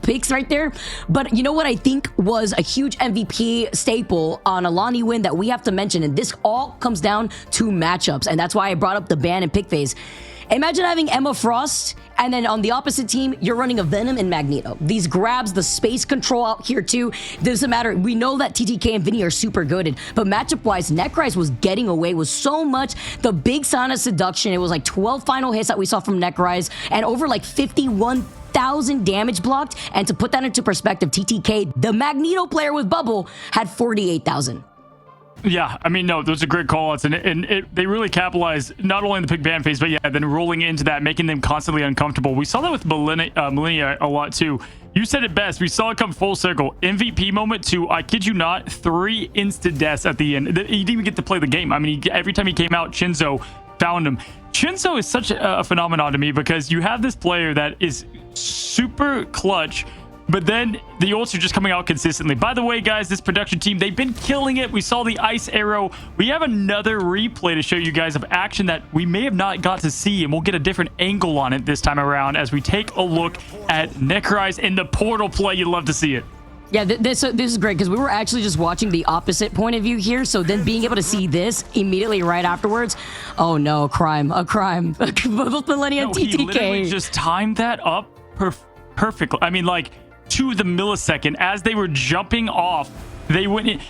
picks right there. But you know what I think was a huge MVP staple on AILANIWIND that we have to mention, and this all comes down to matchups, and that's why I brought up the ban and pick phase. Imagine having Emma Frost, and then on the opposite team, you're running a Venom and Magneto. These grabs, the space control out here too, doesn't matter. We know that TTK and Vinny are super good, but matchup-wise, Necrise was getting away with so much. The big Sana seduction, it was like 12 final hits that we saw from Necrise, and over like 51,000 damage blocked. And to put that into perspective, TTK, the Magneto player with Bubble, had 48,000. Yeah, I mean, no, those are great call-outs, and they really capitalized not only in the pick ban phase, but yeah, then rolling into that, making them constantly uncomfortable. We saw that with Millennia a lot too. You said it best. We saw it come full circle. MVP moment to, I kid you not, 3 instant deaths at the end. He didn't even get to play the game. I mean, every time he came out, Shinzo found him. Shinzo is such a phenomenon to me, because you have this player that is super clutch, but then the ults are just coming out consistently. By the way, guys, this production team, they've been killing it. We saw the ice arrow. We have another replay to show you guys of action that we may have not got to see, and we'll get a different angle on it this time around as we take a look at Necrise in the portal play. You'd love to see it. Yeah, this is great, because we were actually just watching the opposite point of view here. So then being able to see this immediately right afterwards, oh no, a crime. Both Millennia and TTK. He literally just timed that up perfectly. I mean, like, to the millisecond as they were jumping off, they went in.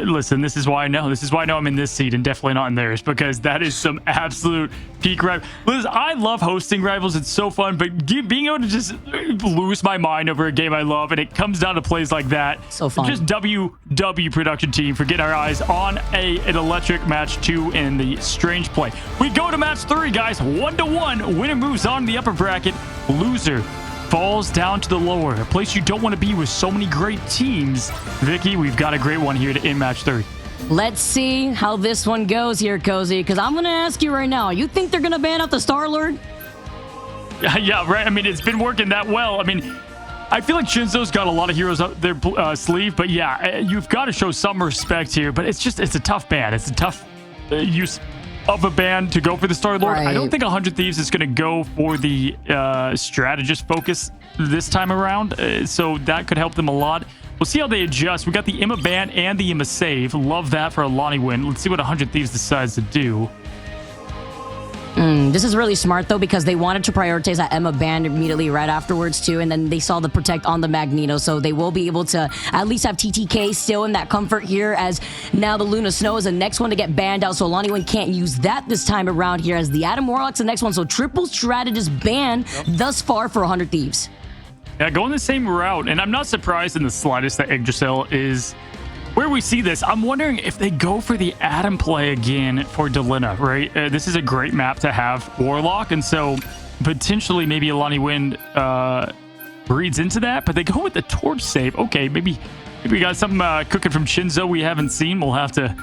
Listen, this is why I know. This is why I know I'm in this seat and definitely not in theirs, because that is some absolute peak rival. Listen, I love hosting rivals. It's so fun, but being able to just lose my mind over a game I love, and it comes down to plays like that. So fun. Just WW production team for getting our eyes on an electric match 2 in the strange play. We go to match 3, guys. 1-1. Winner moves on to the upper bracket. Loser falls down to the lower, a place you don't want to be with so many great teams. Vicky, we've got a great one here to end match 3. Let's see how this one goes here, Cozy, because I'm going to ask you right now, you think they're going to ban out the Star-Lord? Yeah, right. I mean, it's been working that well. I mean, I feel like Shinzo's got a lot of heroes up their sleeve, but yeah, you've got to show some respect here. But it's a tough ban. It's a tough use of a ban to go for the Star-Lord. Right. I don't think 100 Thieves is going to go for the strategist focus this time around, so that could help them a lot. We'll see how they adjust. We got the Emma ban and the Emma save. Love that for AILANIWIND. Let's see what 100 Thieves decides to do. This is really smart, though, because they wanted to prioritize that Emma ban immediately right afterwards, too, and then they saw the protect on the Magneto, so they will be able to at least have TTK still in that comfort here, as now the Luna Snow is the next one to get banned out, so AILANIWIND can't use that this time around here, as the Adam Warlock's the next one, so triple strategist ban thus far for 100 Thieves. Yeah, going the same route, and I'm not surprised in the slightest that Yggdrasil is where we see this. I'm wondering if they go for the Adam play again for Delena, right? This is a great map to have Warlock, and so potentially maybe AILANIWIND breeds into that, but they go with the Torch save. Okay, maybe we got something cooking from Shinzo we haven't seen. We'll have to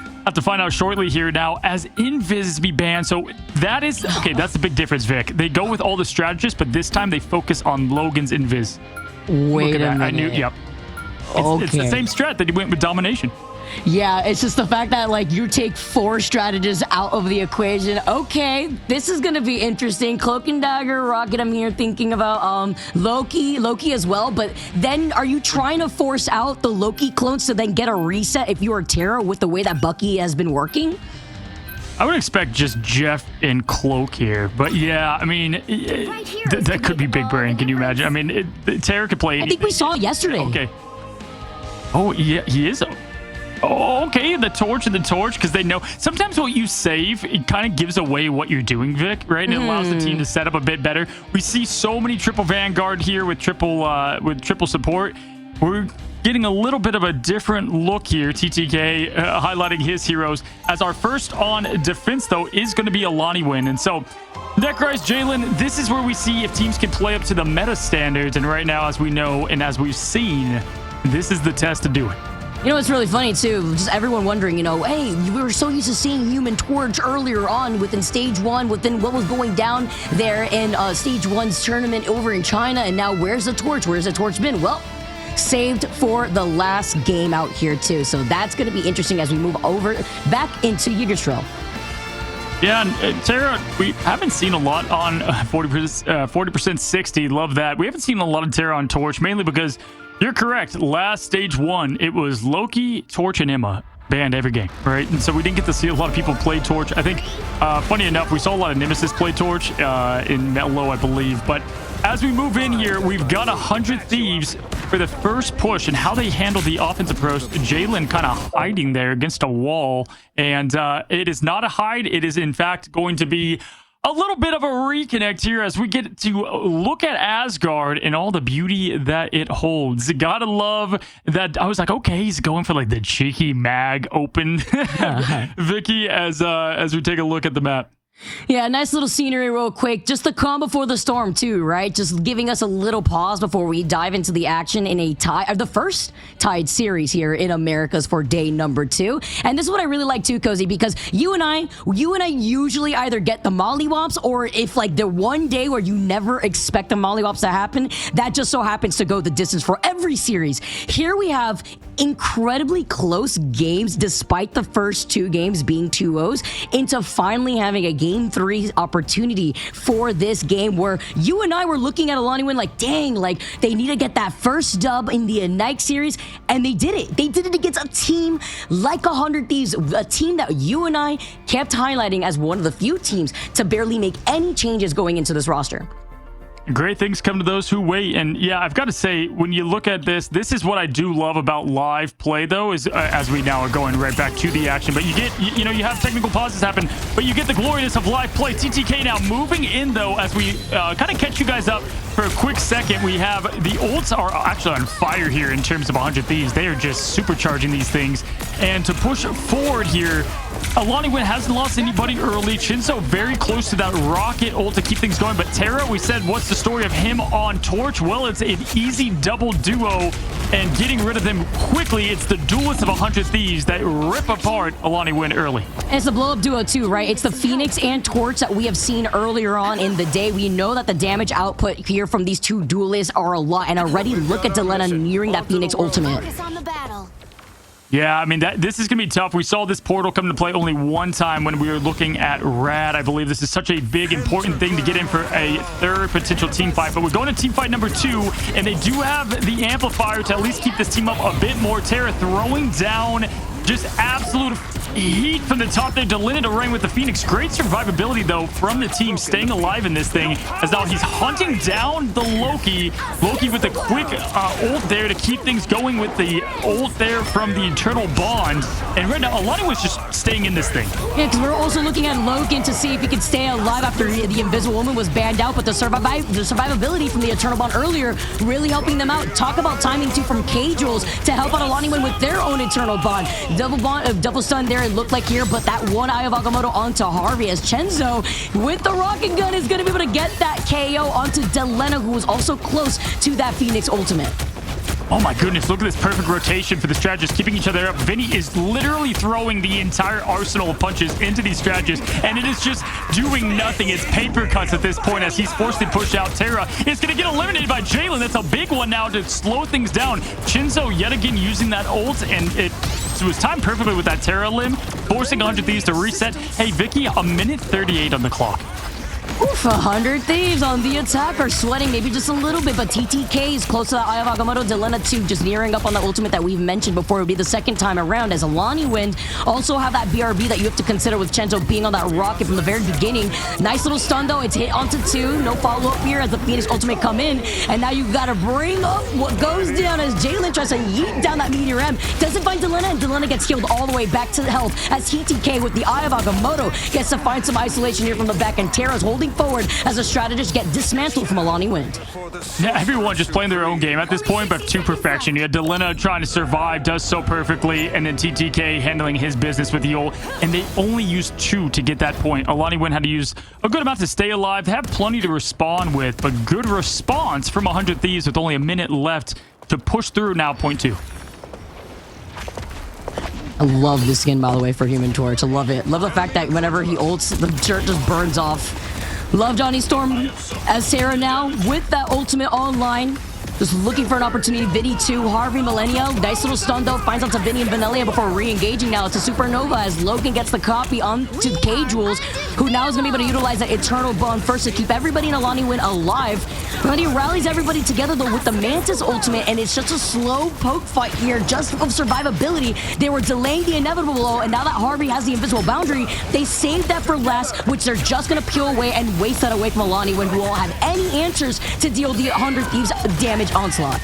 find out shortly here. Now, as Invis is be banned, so that is okay. That's the big difference, Vic. They go with all the strategists, but this time they focus on Logan's Invis. Wait a minute. I knew. Yep. It's the same strat that he went with domination. Yeah, it's just the fact that like you take 4 strategists out of the equation. Okay, this is gonna be interesting. Cloak and Dagger, Rocket. I'm here thinking about Loki as well. But then, are you trying to force out the Loki clones to then get a reset if you are Terra with the way that Bucky has been working? I would expect just Jeff and Cloak here, but yeah, I mean, that could be big brain. Can you imagine? I mean, Terra could play. I think we saw it yesterday. Okay. Oh yeah, he is. Oh, okay, the torch and the torch, because they know sometimes what you save, it kind of gives away what you're doing, Vic, right? And it allows the team to set up a bit better. We see so many triple Vanguard here with triple support. We're getting a little bit of a different look here. TTK highlighting his heroes. As our first on defense, though, is going to be AILANIWIND. And so, Necrise, Jalen, this is where we see if teams can play up to the meta standards. And right now, as we know and as we've seen, this is the test to do it. You know, it's really funny, too. Just everyone wondering, you know, hey, we were so used to seeing Human Torch earlier on within Stage 1, within what was going down there in Stage 1's tournament over in China. And now, where's the torch? Where's the torch been? Well, saved for the last game out here, too. So that's going to be interesting as we move over back into Yggdrasil. Yeah, and Terra, we haven't seen a lot on 40%, 60. Love that. We haven't seen a lot of Terra on Torch, mainly because you're correct. Last Stage 1, it was Loki, Torch, and Emma banned every game, right? And so we didn't get to see a lot of people play Torch. I think, funny enough, we saw a lot of Nemesis play Torch in Mellow, I believe. But as we move in here, we've got 100 Thieves for the first push, and how they handle the offensive approach. Jalen kind of hiding there against a wall, and it is not a hide. It is, in fact, going to be a little bit of a reconnect here as we get to look at Asgard and all the beauty that it holds. Gotta love that. I was like, okay, he's going for like the cheeky mag open, Vicky, as we take a look at the map. Yeah, nice little scenery real quick. Just the calm before the storm too, right? Just giving us a little pause before we dive into the action in a the first tied series here in Americas for day number 2. And this is what I really like too, Cozy, because you and I usually either get the mollywops, or if like the one day where you never expect the mollywops to happen, that just so happens to go the distance for every series. Here we have incredibly close games despite the first 2 games being 2-0s into finally having a game 3 opportunity for this game where you and I were looking at AILANIWIND like, dang, like they need to get that first dub in the Ignite series, and they did it. They did it against a team like 100 Thieves, a team that you and I kept highlighting as one of the few teams to barely make any changes going into this roster. Great things come to those who wait. And yeah, I've got to say, when you look at this is what I do love about live play, though, is as we now are going right back to the action. But you get, you know, you have technical pauses happen, but you get the gloriousness of live play. TTK now moving in, though, as we kind of catch you guys up for a quick second. We have the ults are actually on fire here in terms of 100 Thieves. They are just supercharging these things. And to push forward here, AILANIWIND hasn't lost anybody early. Shinzo very close to that rocket ult to keep things going. But Terra, we said, what's the story of him on Torch? Well, it's an easy double duo, and getting rid of them quickly. It's the duelists of 100 Thieves that rip apart AILANIWIND early. And it's a blow-up duo too, right? It's the Phoenix and Torch that we have seen earlier on in the day. We know that the damage output here from these 2 duelists are a lot, and already look at Delena nearing that Phoenix ultimate. Yeah, I mean, this is going to be tough. We saw this portal come into play only one time when we were looking at Rad. I believe this is such a big, important thing to get in for a 3rd potential team fight. But we're going to team fight number 2, and they do have the amplifier to at least keep this team up a bit more. Terra throwing down just absolute heat from the top there. Delena to reign with the Phoenix. Great survivability, though, from the team staying alive in this thing, as now he's hunting down the Loki. Loki with a quick ult there to keep things going with the ult there from the Eternal Bond. And right now, AILANIWIND's just staying in this thing. Yeah, because we're also looking at Logan to see if he can stay alive after the Invisible Woman was banned out, but the survivability from the Eternal Bond earlier really helping them out. Talk about timing, too, from K-Jules to help out AILANIWIND with their own Eternal Bond. Double stun there, it looked like here, but that one Eye of Agamotto onto Harvey, as Chenzo with the rocket gun is going to be able to get that KO onto Delena, who was also close to that Phoenix ultimate. Oh my goodness, look at this perfect rotation for the strategists, keeping each other up. Vinny is literally throwing the entire arsenal of punches into these strategists, and it is just doing nothing. It's paper cuts at this point as he's forced to push out Terra. It's going to get eliminated by Jalen. That's a big one now to slow things down. Chinzo yet again using that ult, and it was timed perfectly with that Terra limb, forcing 100 Thieves to reset. Hey, Vicky, a minute 38 on the clock. Oof, 100 Thieves on the attack are sweating maybe just a little bit, but TTK is close to the Eye of Agamotto. Delena too, just nearing up on the ultimate that we've mentioned before. It would be the second time around, as AILANIWIND also have that BRB that you have to consider with Chenzo being on that rocket from the very beginning. Nice little stun though. It's hit onto 2. No follow-up here as the Phoenix ultimate come in, and now you gotta bring up what goes down as Jalen tries to yeet down that Meteor M. Doesn't find Delena, and Delena gets healed all the way back to health as TTK with the Eye of Agamotto gets to find some isolation here from the back, and Terra's holding forward as the strategists get dismantled from AILANIWIND. Yeah, everyone just playing their own game at this point, but to perfection. You had Delena trying to survive, does so perfectly, and then TTK handling his business with the ult, and they only used 2 to get that point. AILANIWIND had to use a good amount to stay alive. They have plenty to respond with, but good response from 100 Thieves with only a minute left to push through now, point 2. I love this skin, by the way, for Human Torch. I love it. Love the fact that whenever he ults, the shirt just burns off. Love Johnny Storm as Terra now with that ultimate online. Just looking for an opportunity. Vinny 2, Harvey, Millennia. Nice little stun though. Finds onto Vinny and Vanellia before re-engaging now. It's a Supernova as Logan gets the copy onto K-Jules, who now is going to be able to utilize that Eternal Bond first to keep everybody in AILANIWIND alive. But he rallies everybody together though with the Mantis ultimate, and it's just a slow poke fight here just of survivability. They were delaying the inevitable blow, and now that Harvey has the invisible boundary, they saved that for last, which they're just going to peel away and waste that away from AILANIWIND, who won't have any answers to deal the 100 Thieves damage onslaught.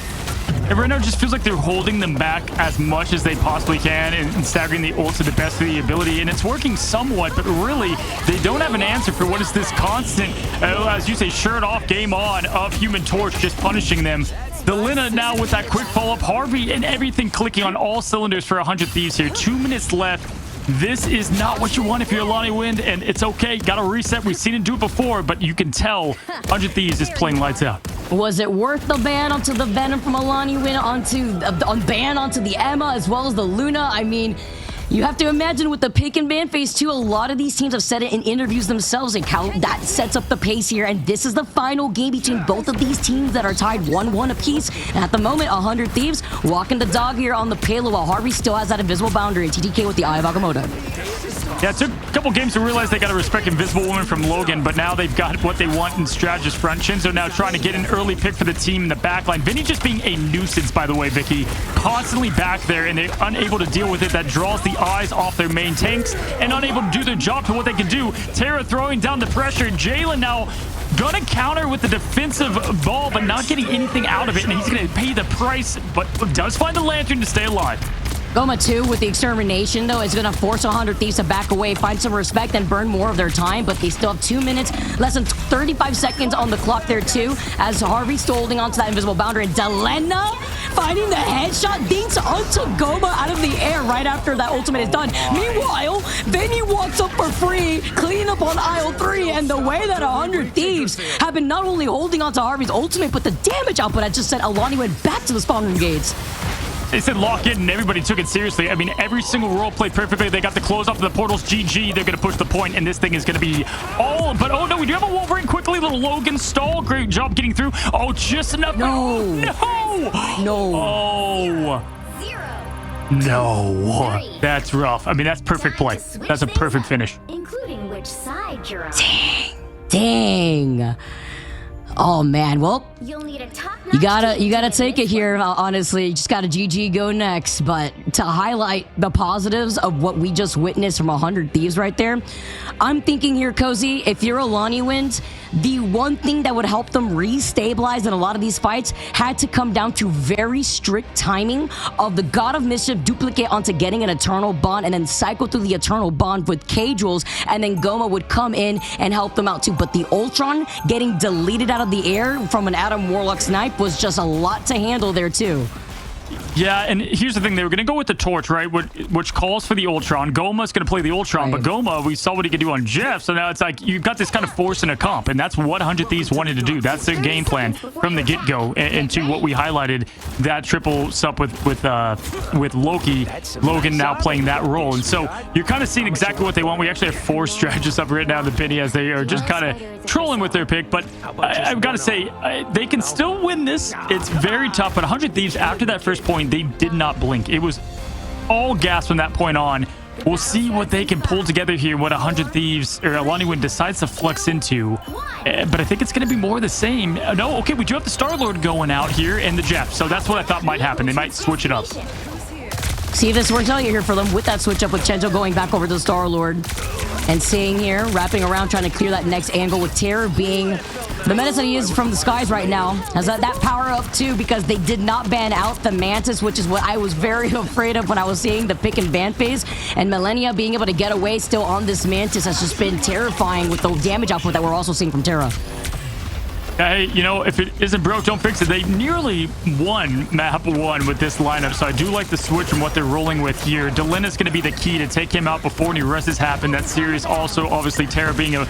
And right now it just feels like they're holding them back as much as they possibly can and staggering the ult to the best of the ability, and it's working somewhat, but really they don't have an answer for what is this constant, as you say, shirt off, game on of Human Torch just punishing them. Delena now with that quick follow-up, Harvey and everything clicking on all cylinders for 100 Thieves here. 2 minutes left. This is not what you want if you're AILANIWIND, and it's okay. Gotta reset. We've seen it do it before, but you can tell 100 Thieves is playing lights out. Was it worth the ban onto the Venom from AILANIWIND, onto the Emma as well as the Luna? I mean, you have to imagine with the pick and ban phase 2, a lot of these teams have said it in interviews themselves, and how that sets up the pace here. And this is the final game between both of these teams that are tied 1-1 apiece. And at the moment, 100 Thieves walking the dog here on the payload, while Harvey still has that invisible boundary, and TTK with the Eye of Agamotto. Yeah, it took a couple games to realize they got to respect Invisible Woman from Logan, but now they've got what they want in Strategist front. Chenzo now trying to get an early pick for the team in the backline. Vinny just being a nuisance, by the way, Vicky. Constantly back there, and they're unable to deal with it. That draws the eyes off their main tanks and unable to do their job to what they can do. Terra throwing down the pressure. Jalen now gonna counter with the defensive ball, but not getting anything out of it, and he's gonna pay the price, but does find the lantern to stay alive. Goma 2 with the extermination, though, is going to force 100 Thieves to back away, find some respect, and burn more of their time. But they still have 2 minutes, less than 35 seconds on the clock there, too, as Harvey's still holding onto that invisible boundary. And Delena finding the headshot, dinks onto Goma out of the air right after that ultimate is done. Meanwhile, Vinny walks up for free, cleaning up on aisle 3, and the way that 100 Thieves have been not only holding onto Harvey's ultimate, but the damage output has just sent AILANIWIND back to the spawn room gates. They said lock in, and everybody took it seriously. I mean, every single role played perfectly. They got the close off of the portals. GG. They're going to push the point, and this thing is going to be all... But, oh, no, we do have a Wolverine quickly. Little Logan stall. Great job getting through. Oh, just enough. No. No. No. Oh. No. That's rough. I mean, that's perfect play. That's a perfect finish. Including which side you're on. Dang. Oh, man. Well, You'll need a top-notch you gotta team take to it here, honestly. You just gotta GG go next. But to highlight the positives of what we just witnessed from 100 Thieves right there, I'm thinking here, Cozy, if you're AILANIWIND, the one thing that would help them re-stabilize in a lot of these fights had to come down to very strict timing of the God of Mischief duplicate onto getting an Eternal Bond, and then cycle through the Eternal Bond with K-Jules, and then Goma would come in and help them out too. But the Ultron getting deleted out of the air from an Adam Warlock snipe was just a lot to handle there too. Yeah, and here's the thing. They were going to go with the Torch, right, which calls for the Ultron. Goma's going to play the Ultron, but Goma, we saw what he could do on Jeff, so now it's like you've got this kind of force in a comp, and that's what 100 Thieves wanted to do. That's their game plan from the get-go, and to what we highlighted, that triple sup with Loki, Logan now playing that role. And so you're kind of seeing exactly what they want. We actually have 4 strategists up right now, the Penny, as they are just kind of trolling with their pick, but I've got to say, they can still win this. It's very tough, but 100 Thieves, after that first point, they did not blink. It was all gas from that point on. We'll see what they can pull together here, what 100 Thieves or AILANIWIND decides to flex into. But I think it's going to be more of the same. No, okay, we do have the Star-Lord going out here and the Jeff. So that's what I thought might happen. They might switch it up. See if this works out here for them with that switch up with Chenzo going back over to the Star-Lord. And staying here, wrapping around, trying to clear that next angle with Terror being the menace that he is from the skies right now. Has that power up too, because they did not ban out the Mantis, which is what I was very afraid of when I was seeing the pick and ban phase. And Millennia being able to get away still on this Mantis has just been terrifying with the damage output that we're also seeing from Terra. Hey, you know, if it isn't broke, don't fix it. They nearly won map 1 with this lineup, so I do like the switch from what they're rolling with here. Delina's going to be the key to take him out before any rest has happened. That's serious. Also, obviously, Terra being a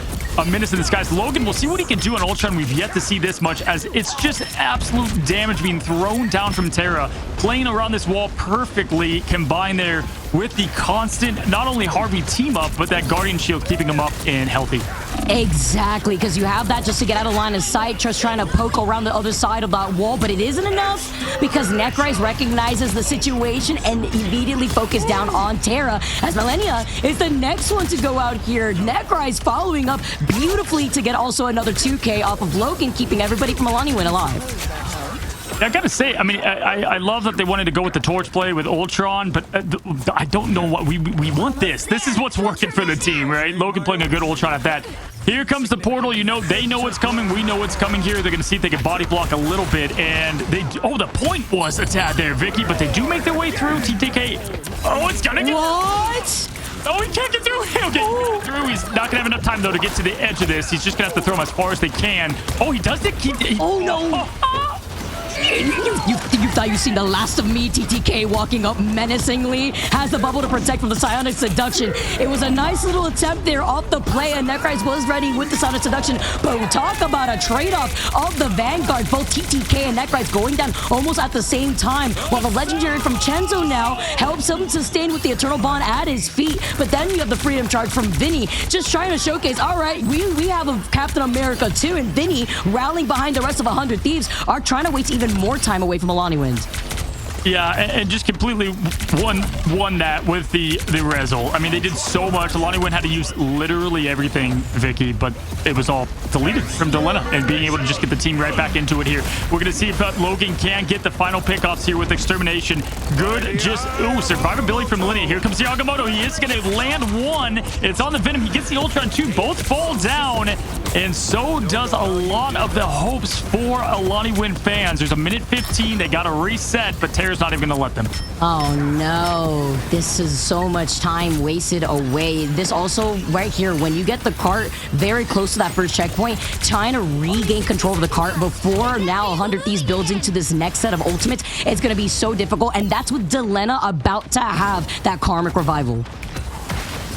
menace in the skies. Logan, we'll see what he can do on Ultron. We've yet to see this much, as it's just absolute damage being thrown down from Terra. Playing around this wall perfectly, combined there with the constant, not only Harvey team up, but that Guardian Shield keeping him up and healthy. Exactly, because you have that just to get out of line of sight, just trying to poke around the other side of that wall, but it isn't enough because Necrise recognizes the situation and immediately focus down on Terra, as Millennia is the next one to go out here. Necrise following up beautifully to get also another 2K off of Logan, keeping everybody from AILANIWIND alive. I gotta say, I mean, I love that they wanted to go with the torch play with Ultron, but I don't know what we want. This is what's working for the team, right? Logan playing a good Ultron at that. Here comes the portal. You know, they know what's coming. We know what's coming here. They're gonna see if they can body block a little bit, and they the point was a tad there, Vicky, but they do make their way through. TTK, oh, it's gonna get what? Oh, he can't get through. He'll get through. He's not gonna have enough time though to get to the edge of this. He's just gonna have to throw him as far as they can. Oh, he does it. Oh no. You thought you seen the last of me. TTK walking up menacingly, has the bubble to protect from the Psionic Seduction. It was a nice little attempt there off the play, and Necrise was ready with the Psionic Seduction, but talk about a trade-off of the Vanguard. Both TTK and Necrise going down almost at the same time, while the Legendary from Chenzo now helps him sustain with the Eternal Bond at his feet, but then you have the Freedom Charge from Vinny, just trying to showcase, all right, we have a Captain America too, and Vinny rallying behind the rest of 100 Thieves are trying to waste even more time away from AILANIWIND. Yeah, and just completely won that with the Rezzle. I mean, they did so much. AILANIWIND had to use literally everything, Vicky, but it was all deleted from Delina, and being able to just get the team right back into it here. We're going to see if Logan can get the final pickoffs here with Extermination. Good, just, ooh, survivability from Linnea. Here comes the Agamotto. He is going to land one. It's on the Venom. He gets the Ultron two. Both fall down, and so does a lot of the hopes for AILANIWIND fans. There's a minute 15. They got to reset, but Terra's not even gonna let them. Oh no, this is so much time wasted away. This also right here, when you get the cart very close to that first checkpoint, trying to regain control of the cart before now 100 Thieves builds into this next set of ultimates, it's gonna be so difficult, and that's what Delina about to have, that karmic revival.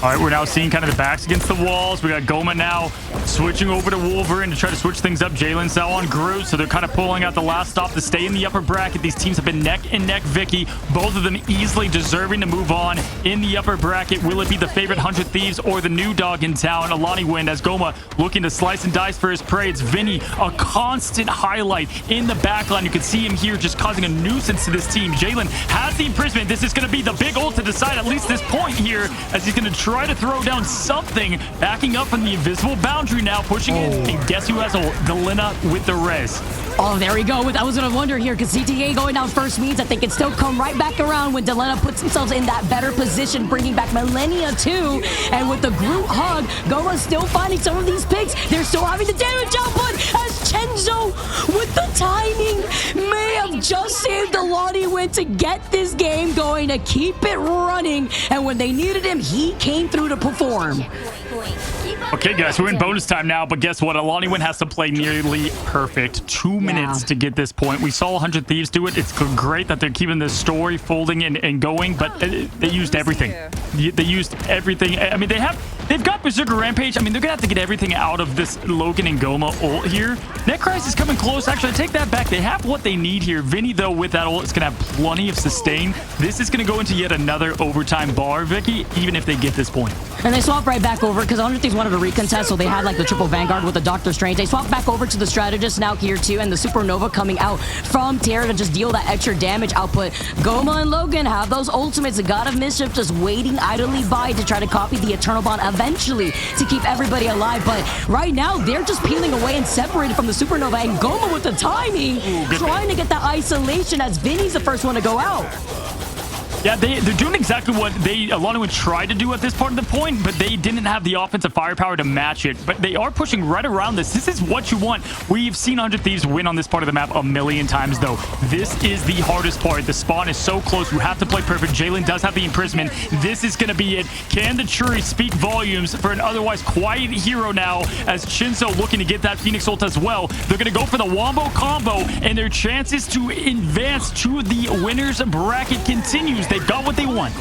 All right, we're now seeing kind of the backs against the walls. We got Goma now switching over to Wolverine to try to switch things up. Jalen's now on Groot, so they're kind of pulling out the last stop to stay in the upper bracket. These teams have been neck and neck, Vicky. Both of them easily deserving to move on in the upper bracket. Will it be the favorite 100 Thieves or the new dog in town, AILANIWIND, as Goma looking to slice and dice for his prey? It's Vinny, a constant highlight in the backline. You can see him here just causing a nuisance to this team. Jalen has the imprisonment. This is going to be the big ult to decide at least this point here, as he's going to try to throw down something, backing up from the invisible boundary now, pushing in, and guess who has ult? Delina with the res. Oh, there we go. I was going to wonder here, because CTA going down first means that they can still come right back around when Delina puts themselves in that better position, bringing back Millennia too. And with the Groot hug, Goma still finding some of these picks. They're still having the damage output, as Chenzo with the timing may have just saved AILANIWIND to get this game going, to keep it running. And when they needed him, he came through to perform. Okay, guys, we're in bonus time now, but guess what? AILANIWIND has to play nearly perfect. 2 minutes to get this point. We saw 100 Thieves do it. It's great that they're keeping this story folding and going, but they used everything. They used everything. I mean, they have They've got Berserker Rampage. I mean, they're going to have to get everything out of this Logan and Goma ult here. Necrise is coming close. Actually, I take that back. They have what they need here. Vinny, though, with that ult, is going to have plenty of sustain. This is going to go into yet another overtime bar, Vicky, even if they get this point. And they swap right back over because 100 Thieves wanted to recontest, so they had like the triple Vanguard with the Doctor Strange. They swap back over to the Strategist now here too, and the Supernova coming out from Terra to just deal that extra damage output. Goma and Logan have those ultimates. The God of Mischief just waiting idly by to try to copy the Eternal Bond eventually to keep everybody alive. But right now, they're just peeling away and separated from the Supernova, and Goma with the timing, trying to get that isolation as Vinny's the first one to go out. Yeah, they're doing exactly what AILANIWIND tried to do at this part of the point, but they didn't have the offensive firepower to match it. But they are pushing right around this. This is what you want. We've seen 100 Thieves win on this part of the map a million times, though. This is the hardest part. The spawn is so close. You have to play perfect. Jalen does have the imprisonment. This is going to be it. Can the Churi speak volumes for an otherwise quiet hero now, as Shinzo looking to get that Phoenix ult as well. They're going to go for the Wombo combo, and their chances to advance to the winner's bracket continues. They've got what they want.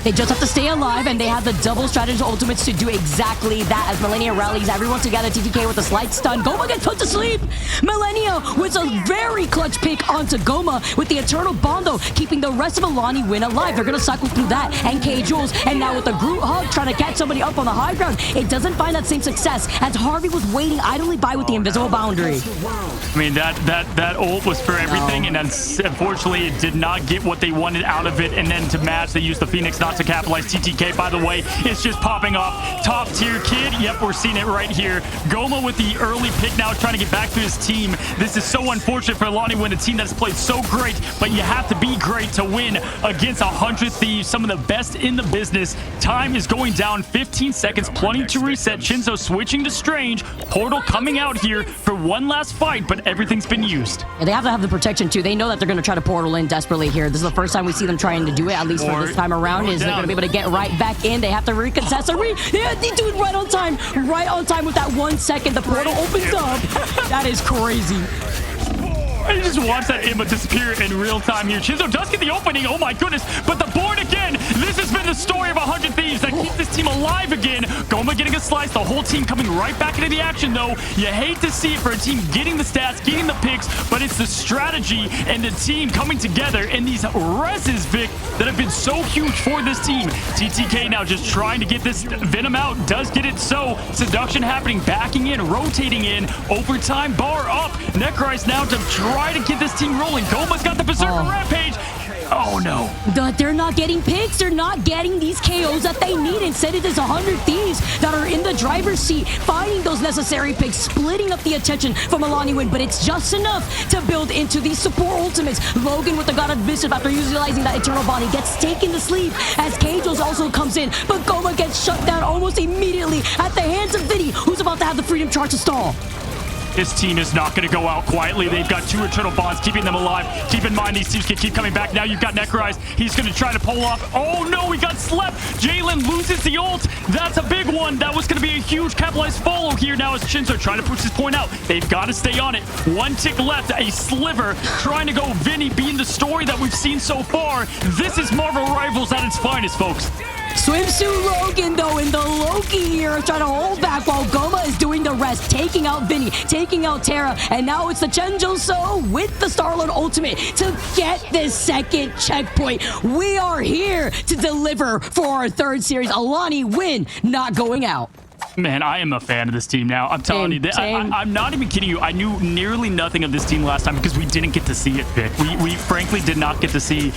They just have to stay alive, and they have the double strategy ultimates to do exactly that as Millennia rallies everyone together. TTK with a slight stun. Goma gets put to sleep. Millennia with a very clutch pick onto Goma with the Eternal Bond, though, keeping the rest of AILANIWIND alive. They're going to cycle through that. And K Jules, and now with the Groot hug, trying to catch somebody up on the high ground. It doesn't find that same success as Harvey was waiting idly by with the invisible boundary. I mean, that ult was for everything, and unfortunately, it did not get what they wanted out of it. And then to match, they used the Phoenix not to capitalize. TTK, by the way, is just popping off. Top tier kid. Yep, we're seeing it right here. Goma with the early pick now, trying to get back to his team. This is so unfortunate for AILANIWIND, a team that's played so great, but you have to be great to win against 100 Thieves, some of the best in the business. Time is going down. 15 seconds, plenty to reset. Shinzo switching to Strange. Portal coming out here for one last fight, but everything's been used. Yeah, they have to have the protection too. They know that they're going to try to portal in desperately here. This is the first time we see them trying to do it, at least for this time around. Is they're going to be able to get right back in. They have to recontest. Yeah, they do it right on time. Right on time with that 1 second. The portal opens up. That is crazy. I just watched that Imba disappear in real time here. Shinzo does get the opening. Oh my goodness. But the board again. This has been the story of 100 Thieves that keep this team alive again. Goma getting a slice. The whole team coming right back into the action, though. You hate to see it for a team getting the stats, getting the picks, but it's the strategy and the team coming together in these reses, Vic, that have been so huge for this team. TTK now just trying to get this Venom out. Does get it so. Seduction happening. Backing in. Rotating in. Overtime bar up. Necrise now to try to get this team rolling. Goma's got the Berserker Rampage. Oh, no. They're not getting picks. They're not getting these KOs that they need. Instead, it is 100 Thieves that are in the driver's seat, finding those necessary picks, splitting up the attention from AILANIWIND, but it's just enough to build into these support ultimates. Logan with the God of Mischief after utilizing that Eternal Bond, he gets taken to sleep as Kajos also comes in, but Goma gets shut down almost immediately at the hands of Vinny, who's about to have the Freedom Charge to stall. This team is not going to go out quietly. They've got 2 Eternal Bonds, keeping them alive. Keep in mind, these teams can keep coming back. Now you've got Necrise. He's going to try to pull off. Oh, no, he got slept. Jalen loses the ult. That's a big one. That was going to be a huge capitalized follow here now as Shinzo trying to push his point out. They've got to stay on it. 1 tick left, a sliver. Trying to go Vinny, being the story that we've seen so far. This is Marvel Rivals at its finest, folks. Swimsuit Logan, though, in the Loki here, trying to hold back while Goma is doing the rest, taking out Vinny, taking out Terra, and now it's the Chenjo So with the Star-Lord ultimate to get this second checkpoint. We are here to deliver for our 3rd series. AILANIWIND not going out. Man, I am a fan of this team now. I'm telling you, I'm not even kidding you. I knew nearly nothing of this team last time because we didn't get to see it, Vic. We frankly did not get to see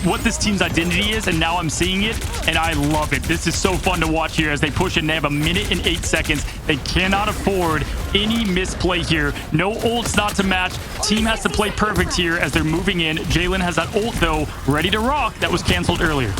what this team's identity is, and now I'm seeing it, and I love it. This is so fun to watch here as they push it. They have 1 minute and 8 seconds. They cannot afford any misplay here. No ults not to match. Team has to play perfect here as they're moving in. Jalen has that ult, though, ready to rock. That was canceled earlier.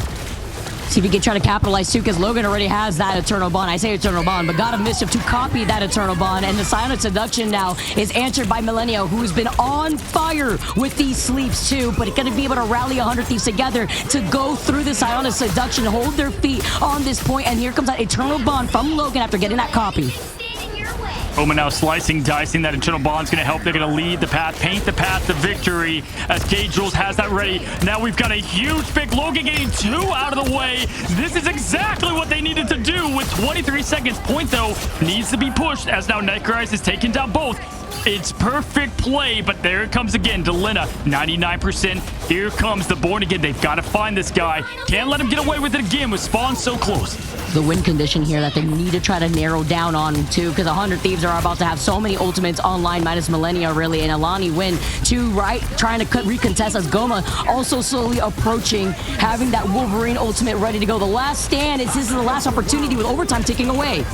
See if he can try to capitalize too, because Logan already has that Eternal Bond. I say Eternal Bond, but God of Mischief to copy that Eternal Bond. And the Silent Seduction now is answered by Millennia, who's been on fire with these sleeps too, but going to be able to rally 100 Thieves together to go through the Silent Seduction, hold their feet on this point. And here comes that Eternal Bond from Logan after getting that copy. Bowman now slicing, dicing. That internal bond's going to help. They're going to lead the path, paint the path to victory as K-Jules has that ready. Now we've got a huge pick. Logan getting 2 out of the way. This is exactly what they needed to do with 23 seconds. Point, though, needs to be pushed as now Nightcrise is taking down both. It's perfect play, but there it comes again. Delina, 99%. Here comes the Born Again. They've got to find this guy. Can't let him get away with it again with Spawn so close. The win condition here that they need to try to narrow down on too, because 100 Thieves are about to have so many ultimates online, minus Millennia really, and AILANIWIND too, right? Trying to recontest as Goma also slowly approaching, having that Wolverine ultimate ready to go. The last stand this is the last opportunity with overtime ticking away.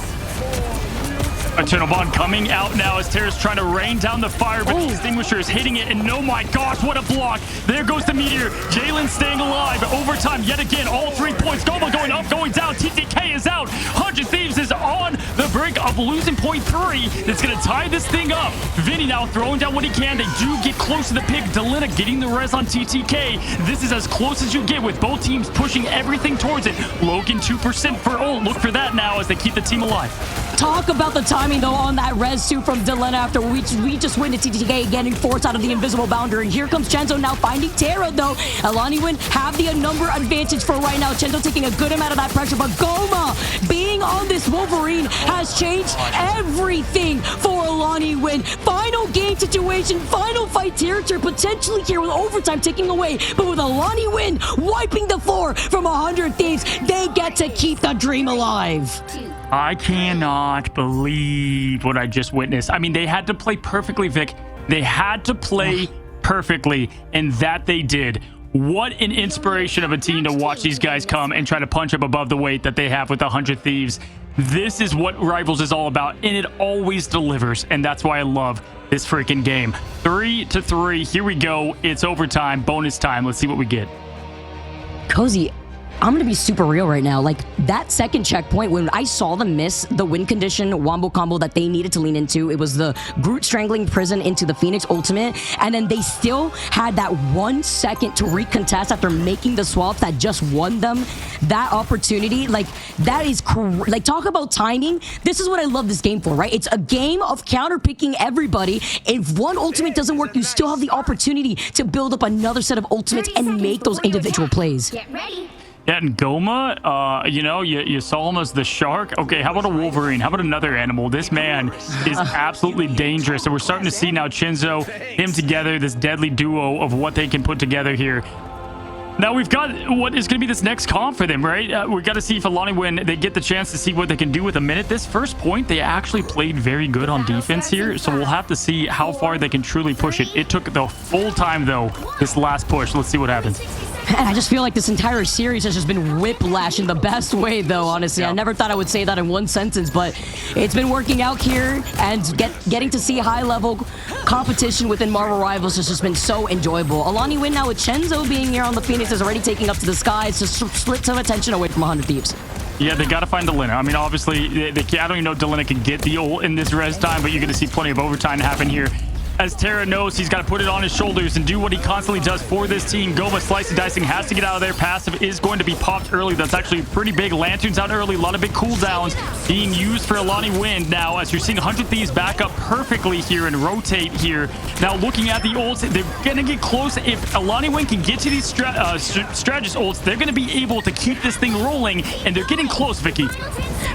Eternal Bond coming out now as Terra's trying to rain down the fire, but the Extinguisher is hitting it, and oh my gosh, what a block. There goes the Meteor. Jalen staying alive. Overtime yet again, all 3 points. Goma going up, going down. TTK is out. 100 Thieves is on the brink of losing point 3. That's going to tie this thing up. Vinny now throwing down what he can. They do get close to the pick. Delina getting the res on TTK. This is as close as you get with both teams pushing everything towards it. Logan 2% for ult. Look for that now as they keep the team alive. Talk about the timing, though, on that res 2 from Delina after we just witnessed TTK getting forced out of the invisible boundary. And here comes Chenzo now finding Terra, though. AILANIWIND have the number advantage for right now. Chenzo taking a good amount of that pressure, but Goma being on this Wolverine has changed everything for AILANIWIND. Final game situation, final fight territory, potentially here with overtime taking away. But with AILANIWIND wiping the floor from 100 Thieves, they get to keep the dream alive. I cannot believe what I just witnessed. I mean, they had to play perfectly, Vic. They had to play perfectly, and that they did. What an inspiration of a team to watch these guys come and try to punch up above the weight that they have with 100 Thieves. This is what Rivals is all about, and it always delivers, and that's why I love this freaking game. 3-3. Here we go. It's overtime, bonus time. Let's see what we get. Cozy, I'm going to be super real right now. Like, that second checkpoint, when I saw them miss the win condition wombo combo that they needed to lean into, it was the Groot strangling Prison into the Phoenix ultimate, and then they still had that 1 second to recontest after making the swap that just won them that opportunity. Like, that is, like, talk about timing. This is what I love this game for, right? It's a game of counter-picking everybody. If one ultimate doesn't work, you still have the opportunity to build up another set of ultimates and make those individual plays. Get ready. Yeah, and Goma, you know, you saw him as the shark. Okay, how about a Wolverine? How about another animal? This man is absolutely dangerous. And we're starting to see now Chenzo, him together, this deadly duo of what they can put together here. Now we've got what is going to be this next comp for them, right? We've got to see if AILANIWIND, they get the chance to see what they can do with a minute. This first point, they actually played very good on defense here, so we'll have to see how far they can truly push it. It took the full time, though, this last push. Let's see what happens. And I just feel like this entire series has just been whiplash in the best way, though, honestly. Yeah. I never thought I would say that in one sentence, but it's been working out here, and getting to see high-level competition within Marvel Rivals has just been so enjoyable. AILANIWIND now with Chenzo being here on the Phoenix is already taking up to the skies to split some attention away from 100 Thieves. Yeah, they got to find Delina. I mean, obviously, I don't even know if Delina can get the ult in this res time, but you're going to see plenty of overtime happen here. As Terra knows, he's got to put it on his shoulders and do what he constantly does for this team. Goma slicing, dicing, has to get out of there. Passive is going to be popped early. That's actually pretty big. Lanterns out early. A lot of big cooldowns being used for AILANIWIND. Now, as you're seeing 100 Thieves back up perfectly here and rotate here. Now, looking at the ults, they're going to get close. If AILANIWIND can get to these strategist ults, they're going to be able to keep this thing rolling, and they're getting close, Vicky.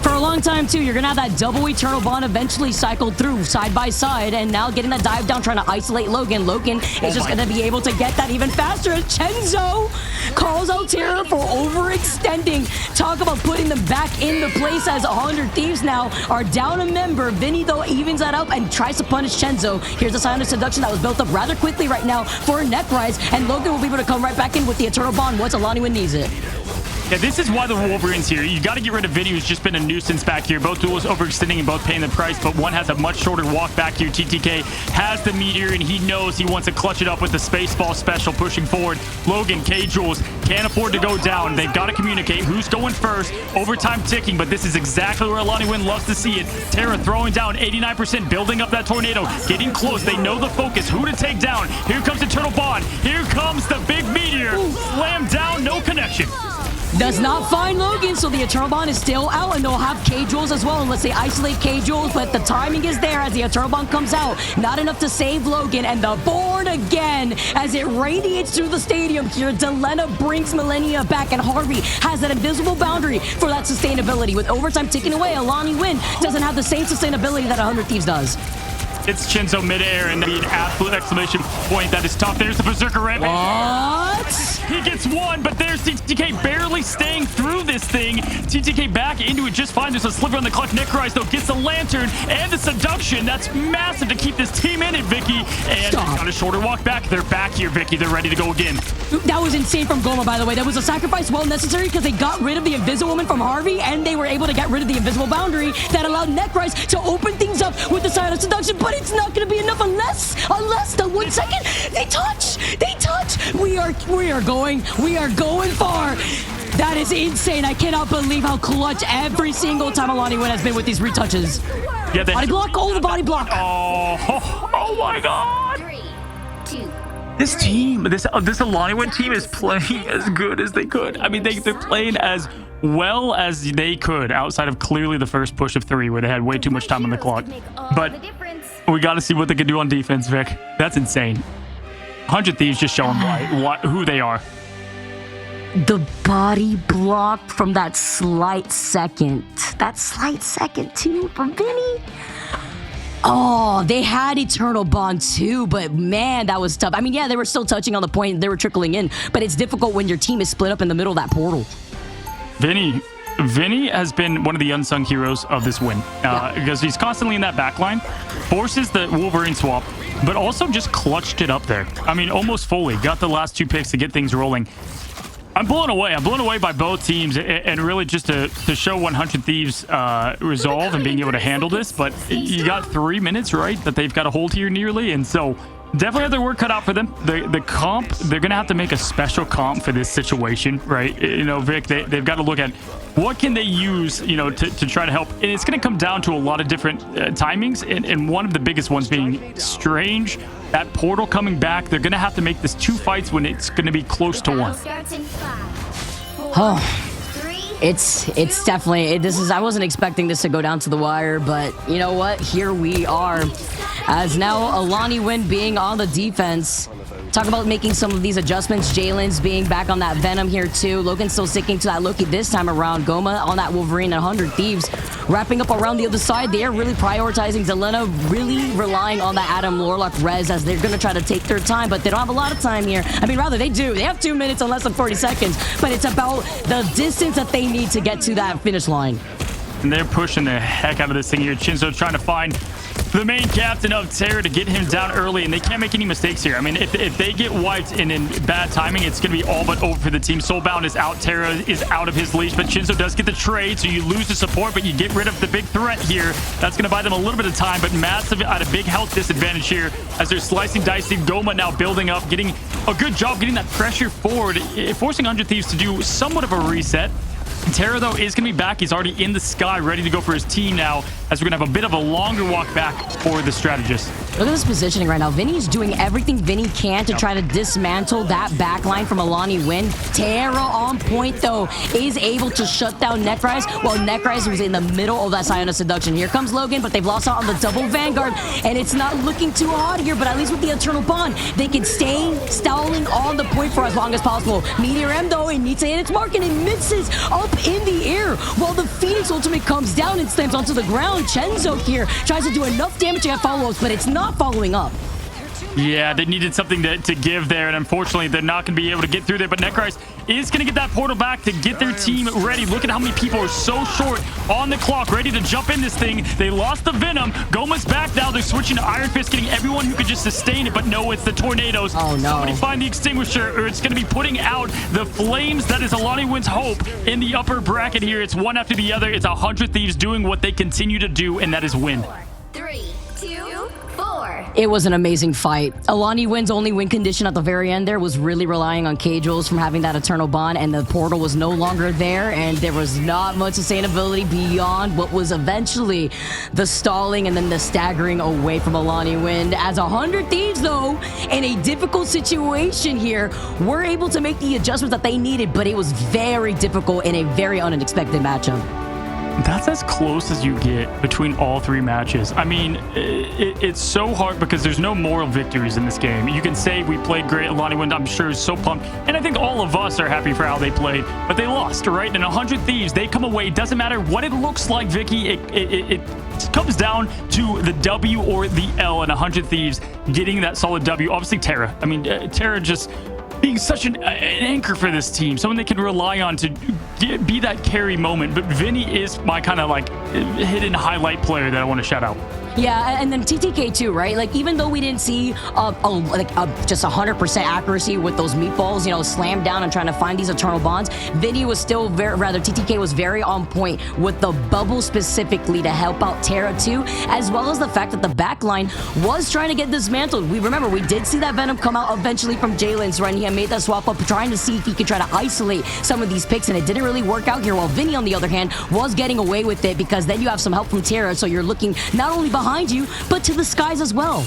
For a long time, too, you're going to have that double Eternal Bond eventually cycled through side by side, and now getting that dive down, trying to isolate Logan. Logan is just going to be able to get that even faster. Chenzo calls out Terra for overextending. Talk about putting them back in the place as 100 Thieves now are down a member. Vinny, though, evens that up and tries to punish Chenzo. Here's a sign of seduction that was built up rather quickly right now for a neck rise, and Logan will be able to come right back in with the Eternal Bond once AILANIWIND needs it. Yeah, this is why the Wolverine's here. You got to get rid of Vinny, who's just been a nuisance back here. Both duels overextending and both paying the price, but one has a much shorter walk back here. TTK has the Meteor, and he knows he wants to clutch it up with the Spaceball special pushing forward. Logan, K-Jules can't afford to go down. They've got to communicate who's going first. Overtime ticking, but this is exactly where AILANIWIND loves to see it. Terra throwing down 89%, building up that tornado, getting close. They know the focus, who to take down. Here comes Eternal Bond. Here comes the big Meteor. Slam down, no connection. Does not find Logan, so the Eternal Bond is still out, and they'll have K-Jules as well, unless they isolate K-Jules, but the timing is there as the Eternal Bond comes out. Not enough to save Logan, and the board again as it radiates through the stadium here. Delena brings Millennia back, and Harvey has that invisible boundary for that sustainability. With overtime ticking away, AILANIWIND doesn't have the same sustainability that 100 Thieves does. It's Chinzo midair, and the absolute exclamation point that is tough. There's the Berserker Ramp. What? He gets one, but there's TTK barely staying through this thing. TTK back into it just fine. There's a sliver on the clock. Necroise, though, gets the Lantern and the Seduction. That's massive to keep this team in it, Vicky. And got a shorter walk back. They're back here, Vicky. They're ready to go again. That was insane from Goma, by the way. That was a sacrifice well necessary because they got rid of the Invisible Woman from Harvey, and they were able to get rid of the invisible boundary that allowed Necroise to open things up with the Silent Seduction, but it's not going to be enough unless the 1 second they touch. We are going far. That is insane. I cannot believe how clutch every single time AILANIWIND has been with these retouches. Yeah, body block. Oh, the body block. Oh my God. 3, 2. This team, this AILANIWIND team is playing as good as they could. I mean, they're playing as well as they could outside of clearly the first push of 3 where they had way too much time on the clock. But we got to see what they can do on defense, Vic. That's insane. 100 Thieves just showing who they are. The body block from that slight second. That slight second, too, from Vinny. Oh, they had Eternal Bond, too, but man, that was tough. I mean, yeah, they were still touching on the point. They were trickling in, but it's difficult when your team is split up in the middle of that portal. Vinny has been one of the unsung heroes of this win because he's constantly in that back line, forces the Wolverine swap, but also just clutched it up there. I mean, almost fully. Got the last 2 picks to get things rolling. I'm blown away. I'm blown away by both teams, and really just to show 100 Thieves resolve and being able to handle this. But you got 3 minutes, right, that they've got to hold here nearly, and so definitely have their work cut out for them. The comp, they're going to have to make a special comp for this situation, right? You know, Vic, they've got to look at what can they use, you know, to try to help. And it's going to come down to a lot of different timings, and one of the biggest ones being Strange. That portal coming back, they're going to have to make this 2 fights when it's going to be close to 1. It's definitely I wasn't expecting this to go down to the wire, but you know what? Here we are. As now AILANIWIND being on the defense. Talk about making some of these adjustments. Jalen's being back on that Venom here too. Logan still sticking to that Loki this time around. Goma on that Wolverine and 100 Thieves. Wrapping up around the other side. They're really prioritizing Delena, really relying on that Adam Lorlock res as they're going to try to take their time, but they don't have a lot of time here. I mean, rather, they do. They have 2 minutes and less than 40 seconds, but it's about the distance that they need to get to that finish line. And they're pushing the heck out of this thing here. Chinzo trying to find the main captain of Terror to get him down early, and they can't make any mistakes here. I mean, if they get wiped and in bad timing, it's going to be all but over for the team. Soulbound is out. Terror is out of his leash, but Chinzo does get the trade, so you lose the support, but you get rid of the big threat here. That's going to buy them a little bit of time, but massive at a big health disadvantage here as they're slicing, dicing. Goma now building up, getting a good job getting that pressure forward, forcing 100 Thieves to do somewhat of a reset. Terra, though, is going to be back. He's already in the sky, ready to go for his team now, as we're going to have a bit of a longer walk back for the strategist. Look at this positioning right now. Vinny's doing everything Vinny can to try to dismantle that back line from AILANIWIND. Terra on point, though, is able to shut down Necrise, while Necrise was in the middle of that Psionic Seduction. Here comes Logan, but they've lost out on the double Vanguard, and it's not looking too hot here, but at least with the Eternal Bond, they can stay stalling on the point for as long as possible. Meteor M, though, it needs to hit its mark, and it misses up in the air, while the Phoenix Ultimate comes down and slams onto the ground. Chenzo here tries to do enough damage to get follow-ups, but it's not following up. Yeah, they needed something to give there, and unfortunately, they're not going to be able to get through there, but Necrise is going to get that portal back to get their team ready. Look at how many people are so short on the clock, ready to jump in this thing. They lost the Venom. Goma's back now. They're switching to Iron Fist, getting everyone who could just sustain it, but no, it's the Tornadoes. Oh, no. Somebody find the Extinguisher, or it's going to be putting out the flames. That is AILANIWIND's hope in the upper bracket here. It's one after the other. It's 100 Thieves doing what they continue to do, and that is win. 3, 2, 4. It was an amazing fight. AILANIWIND's only win condition at the very end there was really relying on K-Jules from having that eternal bond, and the portal was no longer there, and there was not much sustainability beyond what was eventually the stalling and then the staggering away from AILANIWIND. As 100 Thieves, though, in a difficult situation here, were able to make the adjustments that they needed, but it was very difficult in a very unexpected matchup. That's as close as you get between all three matches. I mean, it's so hard because there's no moral victories in this game. You can say we played great. AILANIWIND, I'm sure, is so pumped. And I think all of us are happy for how they played. But they lost, right? And 100 Thieves, they come away. It doesn't matter what it looks like, Vicky. It comes down to the W or the L, and 100 Thieves getting that solid W. Obviously, Terra. I mean, Terra just being such an anchor for this team, someone they can rely on to be that carry moment. But Vinny is my kind of like hidden highlight player that I want to shout out. Yeah, and then TTK too, right? Like, even though we didn't see just 100% accuracy with those meatballs, you know, slam down and trying to find these eternal bonds, Vinny was still TTK was very on point with the bubble specifically to help out Terra too, as well as the fact that the backline was trying to get dismantled. We did see that Venom come out eventually from Jalen's run. He had made that swap up, trying to see if he could try to isolate some of these picks, and it didn't really work out here, while Vinny, on the other hand, was getting away with it, because then you have some help from Terra, so you're looking not only behind you, but to the skies as well.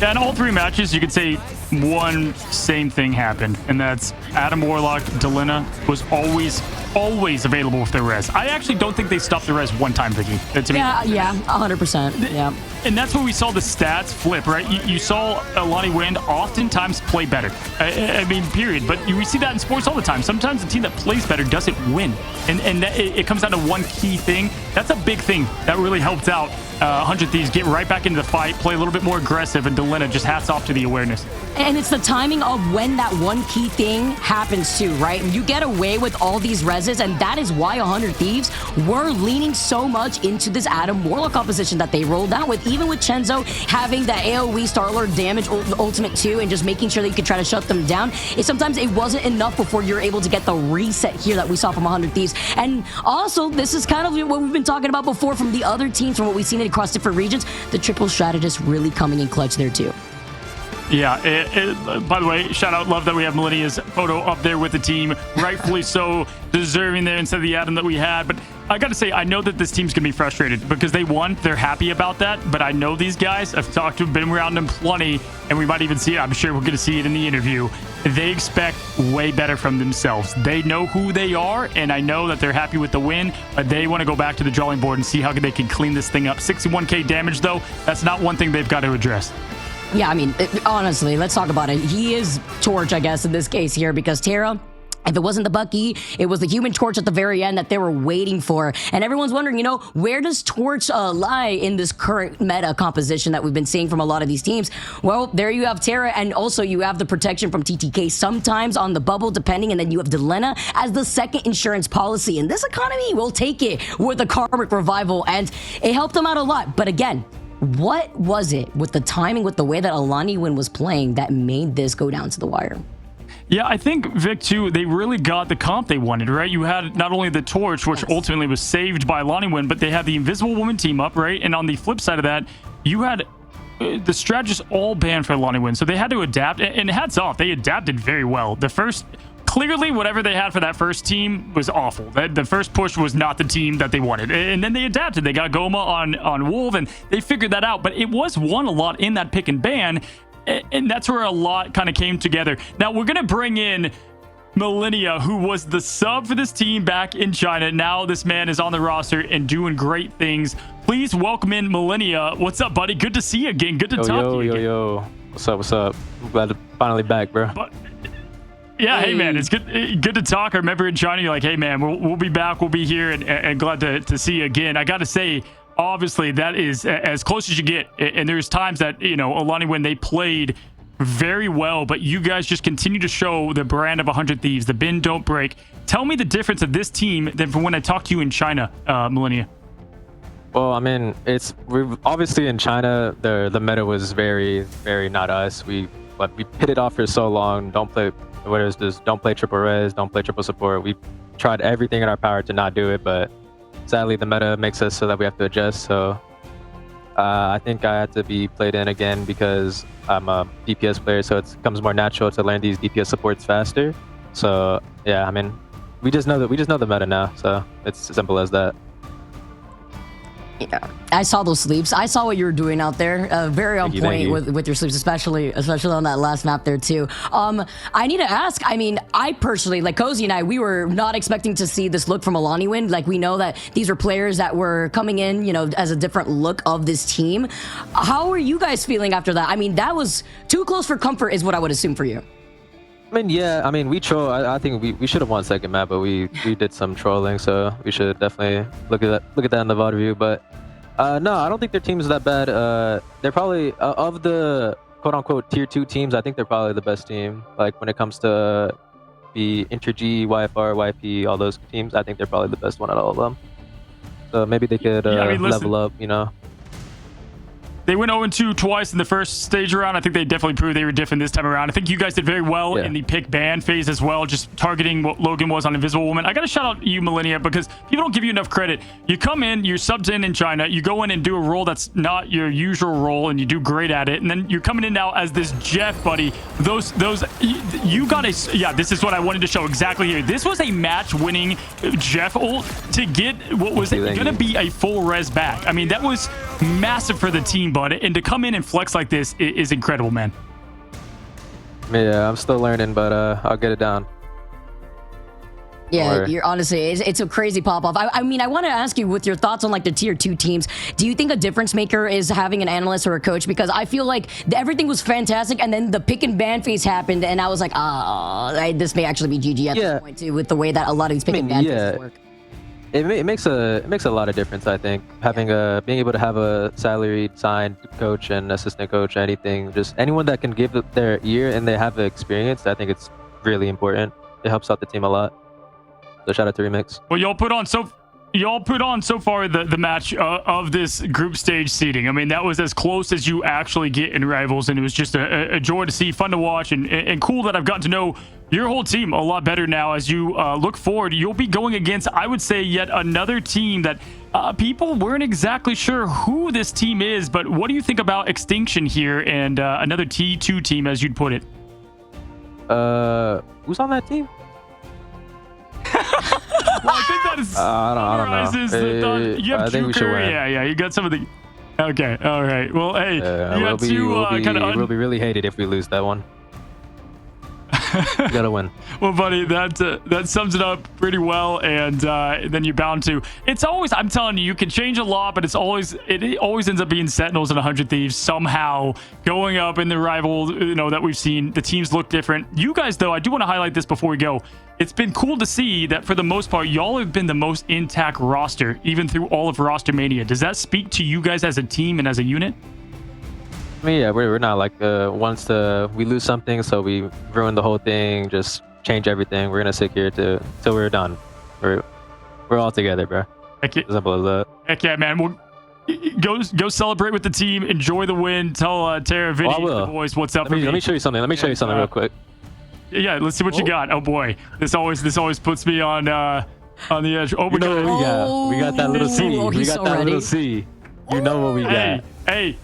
Yeah, in all three matches, you could say one same thing happened, and that's Adam Warlock, Delina was always available with their res. I actually don't think they stopped the res one time, Vicky. Yeah, 100%. Yeah. And that's where we saw the stats flip, right? You saw AILANIWIND oftentimes play better. I mean, period. But we see that in sports all the time. Sometimes the team that plays better doesn't win. And it comes down to one key thing. That's a big thing that really helped out 100 Thieves get right back into the fight, play a little bit more aggressive, and Delina, just hats off to the awareness. And it's the timing of when that one key thing happens too, right? You get away with all these reses, and that is why 100 Thieves were leaning so much into this Adam Warlock composition that they rolled out with, even with Chenzo having that AoE Star-Lord damage ultimate too, and just making sure that you could try to shut them down. Sometimes it wasn't enough before you're able to get the reset here that we saw from 100 Thieves. And also, this is kind of what we've been talking about before from the other teams, from what we've seen across different regions, the triple strategist really coming in clutch there too. Yeah, by the way, shout out, love that we have Millennia's photo up there with the team. Rightfully so, deserving there instead of the Adam that we had. But I got to say, I know that this team's going to be frustrated because they won. They're happy about that. But I know these guys. I've talked to them, been around them plenty, and we might even see it. I'm sure we're going to see it in the interview. They expect way better from themselves. They know who they are, and I know that they're happy with the win, but they want to go back to the drawing board and see how they can clean this thing up. 61k damage, though, that's not one thing they've got to address. Yeah, I mean, honestly, let's talk about it. He is Torch, I guess, in this case here, because Terra, if it wasn't the Bucky, it was the human Torch at the very end that they were waiting for. And everyone's wondering, you know, where does Torch lie in this current meta composition that we've been seeing from a lot of these teams? Well, there you have Terra, and also you have the protection from TTK sometimes on the bubble, depending, and then you have Delina as the second insurance policy. And this economy will take it with the Karmic Revival, and it helped them out a lot. But again, what was it with the timing, with the way that AILANIWIND was playing, that made this go down to the wire? Yeah, I think, Vic, too, they really got the comp they wanted, right? You had not only the Torch, which ultimately was saved by AILANIWIND, but they had the Invisible Woman team up, right? And on the flip side of that, you had the strategists all banned for AILANIWIND, so they had to adapt. And hats off, they adapted very well. Clearly, whatever they had for that first team was awful. The first push was not the team that they wanted. And then they adapted. They got Goma on Wolf, and they figured that out. But it was won a lot in that pick and ban, and that's where a lot kind of came together. Now, we're going to bring in Millennia, who was the sub for this team back in China. Now this man is on the roster and doing great things. Please welcome in Millennia. What's up, buddy? Good to see you again. Good to talk to you again. Yo. What's up? I'm glad to finally back, bro. Yeah, hey man, it's good to talk. I remember in China, you're like, hey man, we'll be back, we'll be here, and glad to see you again. I got to say, obviously, that is as close as you get. And there's times that, you know, AILANIWIND, they played very well, but you guys just continue to show the brand of 100 Thieves, the bend don't break. Tell me the difference of this team than from when I talked to you in China, Millennia. Well, I mean, we're obviously in China, the meta was very, very not us. We hit it off for so long. Don't play triple res, don't play triple support. We tried everything in our power to not do it, but sadly the meta makes us so that we have to adjust. So I think I had to be played in again because I'm a DPS player, so it becomes more natural to learn these DPS supports faster. So yeah, I mean, we just know the meta now, so it's as simple as that. Yeah, I saw those sleeps. I saw what you were doing out there. Very on point with your sleeps, especially on that last map there too. I need to ask. I mean, I personally, like Cozy and I, we were not expecting to see this look from AILANIWIND. Like, we know that these are players that were coming in, you know, as a different look of this team. How are you guys feeling after that? I mean, that was too close for comfort, is what I would assume for you. I mean, yeah. I mean, we troll. I think we should have won second map, but we did some trolling, so we should definitely look at that in the VOD review. But no, I don't think their team is that bad. They're probably of the quote unquote tier 2 teams. I think they're probably the best team. Like when it comes to the Inter-G, YFR, YP, all those teams, I think they're probably the best one out of all of them. So maybe they could level up, you know. They went 0-2 twice in the first stage round. I think they definitely proved they were different this time around. I think you guys did very well in the pick ban phase as well, just targeting what Logan was on Invisible Woman. I got to shout out you, Millennia, because people don't give you enough credit. You come in, you're subbed in China, you go in and do a role that's not your usual role, and you do great at it. And then you're coming in now as this Jeff, buddy. You got a, yeah, this is what I wanted to show exactly here. This was a match-winning Jeff ult to get what was going to be a full res back. I mean, that was massive for the team, bud, and to come in and flex like this is incredible, man. Yeah, I'm still learning, but I'll get it down. Yeah, you're honestly, it's a crazy pop-off. I mean, I want to ask you, with your thoughts on like the tier 2 teams, do you think a difference maker is having an analyst or a coach? Because I feel like everything was fantastic, and then the pick and ban phase happened, and I was like, this may actually be GG at this point too, with the way that a lot of these pick and ban phases work. It makes a lot of difference, I think. Having being able to have a salaried signed coach and assistant coach, anything, just anyone that can give their ear and they have the experience, I think it's really important. It helps out the team a lot. So shout out to Remix. Well, y'all put on so far the match of this group stage seeding. I mean, that was as close as you actually get in Rivals, and it was just a joy to see, fun to watch, and cool that I've gotten to know your whole team a lot better now. As you look forward, you'll be going against, I would say, yet another team that people weren't exactly sure who this team is, but what do you think about Extinction here and another T2 team, as you'd put it? Who's on that team? Well, I think that is I don't know. You have I think we should win. Yeah, you got some of the... Okay, all right. Well, hey, we'll be really hated if we lose that one. You gotta win. Well, buddy, that sums it up pretty well, and then you're bound to. It's always, I'm telling you, you can change a lot, but it always ends up being Sentinels and 100 Thieves somehow going up in the rival, you know, that we've seen. The teams look different. You guys, though, I do want to highlight this before we go. It's been cool to see that for the most part, y'all have been the most intact roster, even through all of Roster Mania. Does that speak to you guys as a team and as a unit? I mean, yeah, we're not like once we lose something, so we ruin the whole thing, just change everything. We're gonna stick here till we're done. We're all together, bro. Heck yeah. Simple as that. Heck yeah, man. We'll go celebrate with the team. Enjoy the win. Tell Tara, Vinny, the boys what's up. Let me show you something. Let me show you something real quick. Yeah, let's see what you got. Oh boy, this always puts me on the edge. Oh, you know what we got? We got that little C. We got that little C. You know what we got? Hey.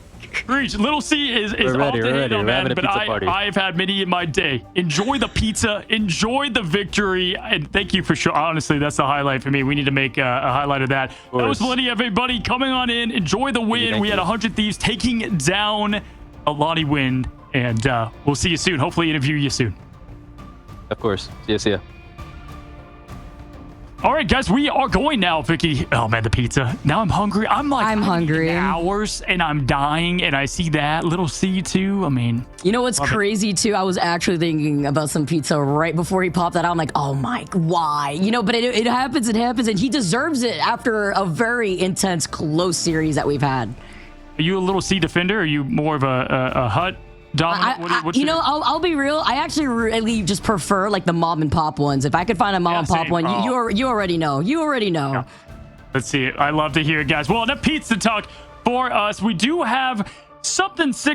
Breach, Little C is off the handle, man, but I've had many in my day. Enjoy the pizza, enjoy the victory, and thank you for sure. Honestly, that's the highlight for me. We need to make a highlight of that. That was plenty, everybody coming on in. Enjoy the win. We had 100 Thieves taking down AILANIWIND, and we'll see you soon. Hopefully interview you soon. Of course. See ya. All right, guys, we are going now, Vicky. Oh, man, the pizza. Now I'm hungry. I'm hungry. Hours, and I'm dying, and I see that. Little C, too. I mean... You know what's crazy, too? I was actually thinking about some pizza right before he popped that out. I'm like, oh, my, why? You know, but it happens, and he deserves it after a very intense, close series that we've had. Are you a Little C defender, or are you more of a Hut dominant? You know, I'll be real. I actually really just prefer like the mom and pop ones. If I could find a mom and pop one, you already know. You already know. Yeah. Let's see it. I love to hear it, guys. Well, enough pizza talk for us. We do have something sick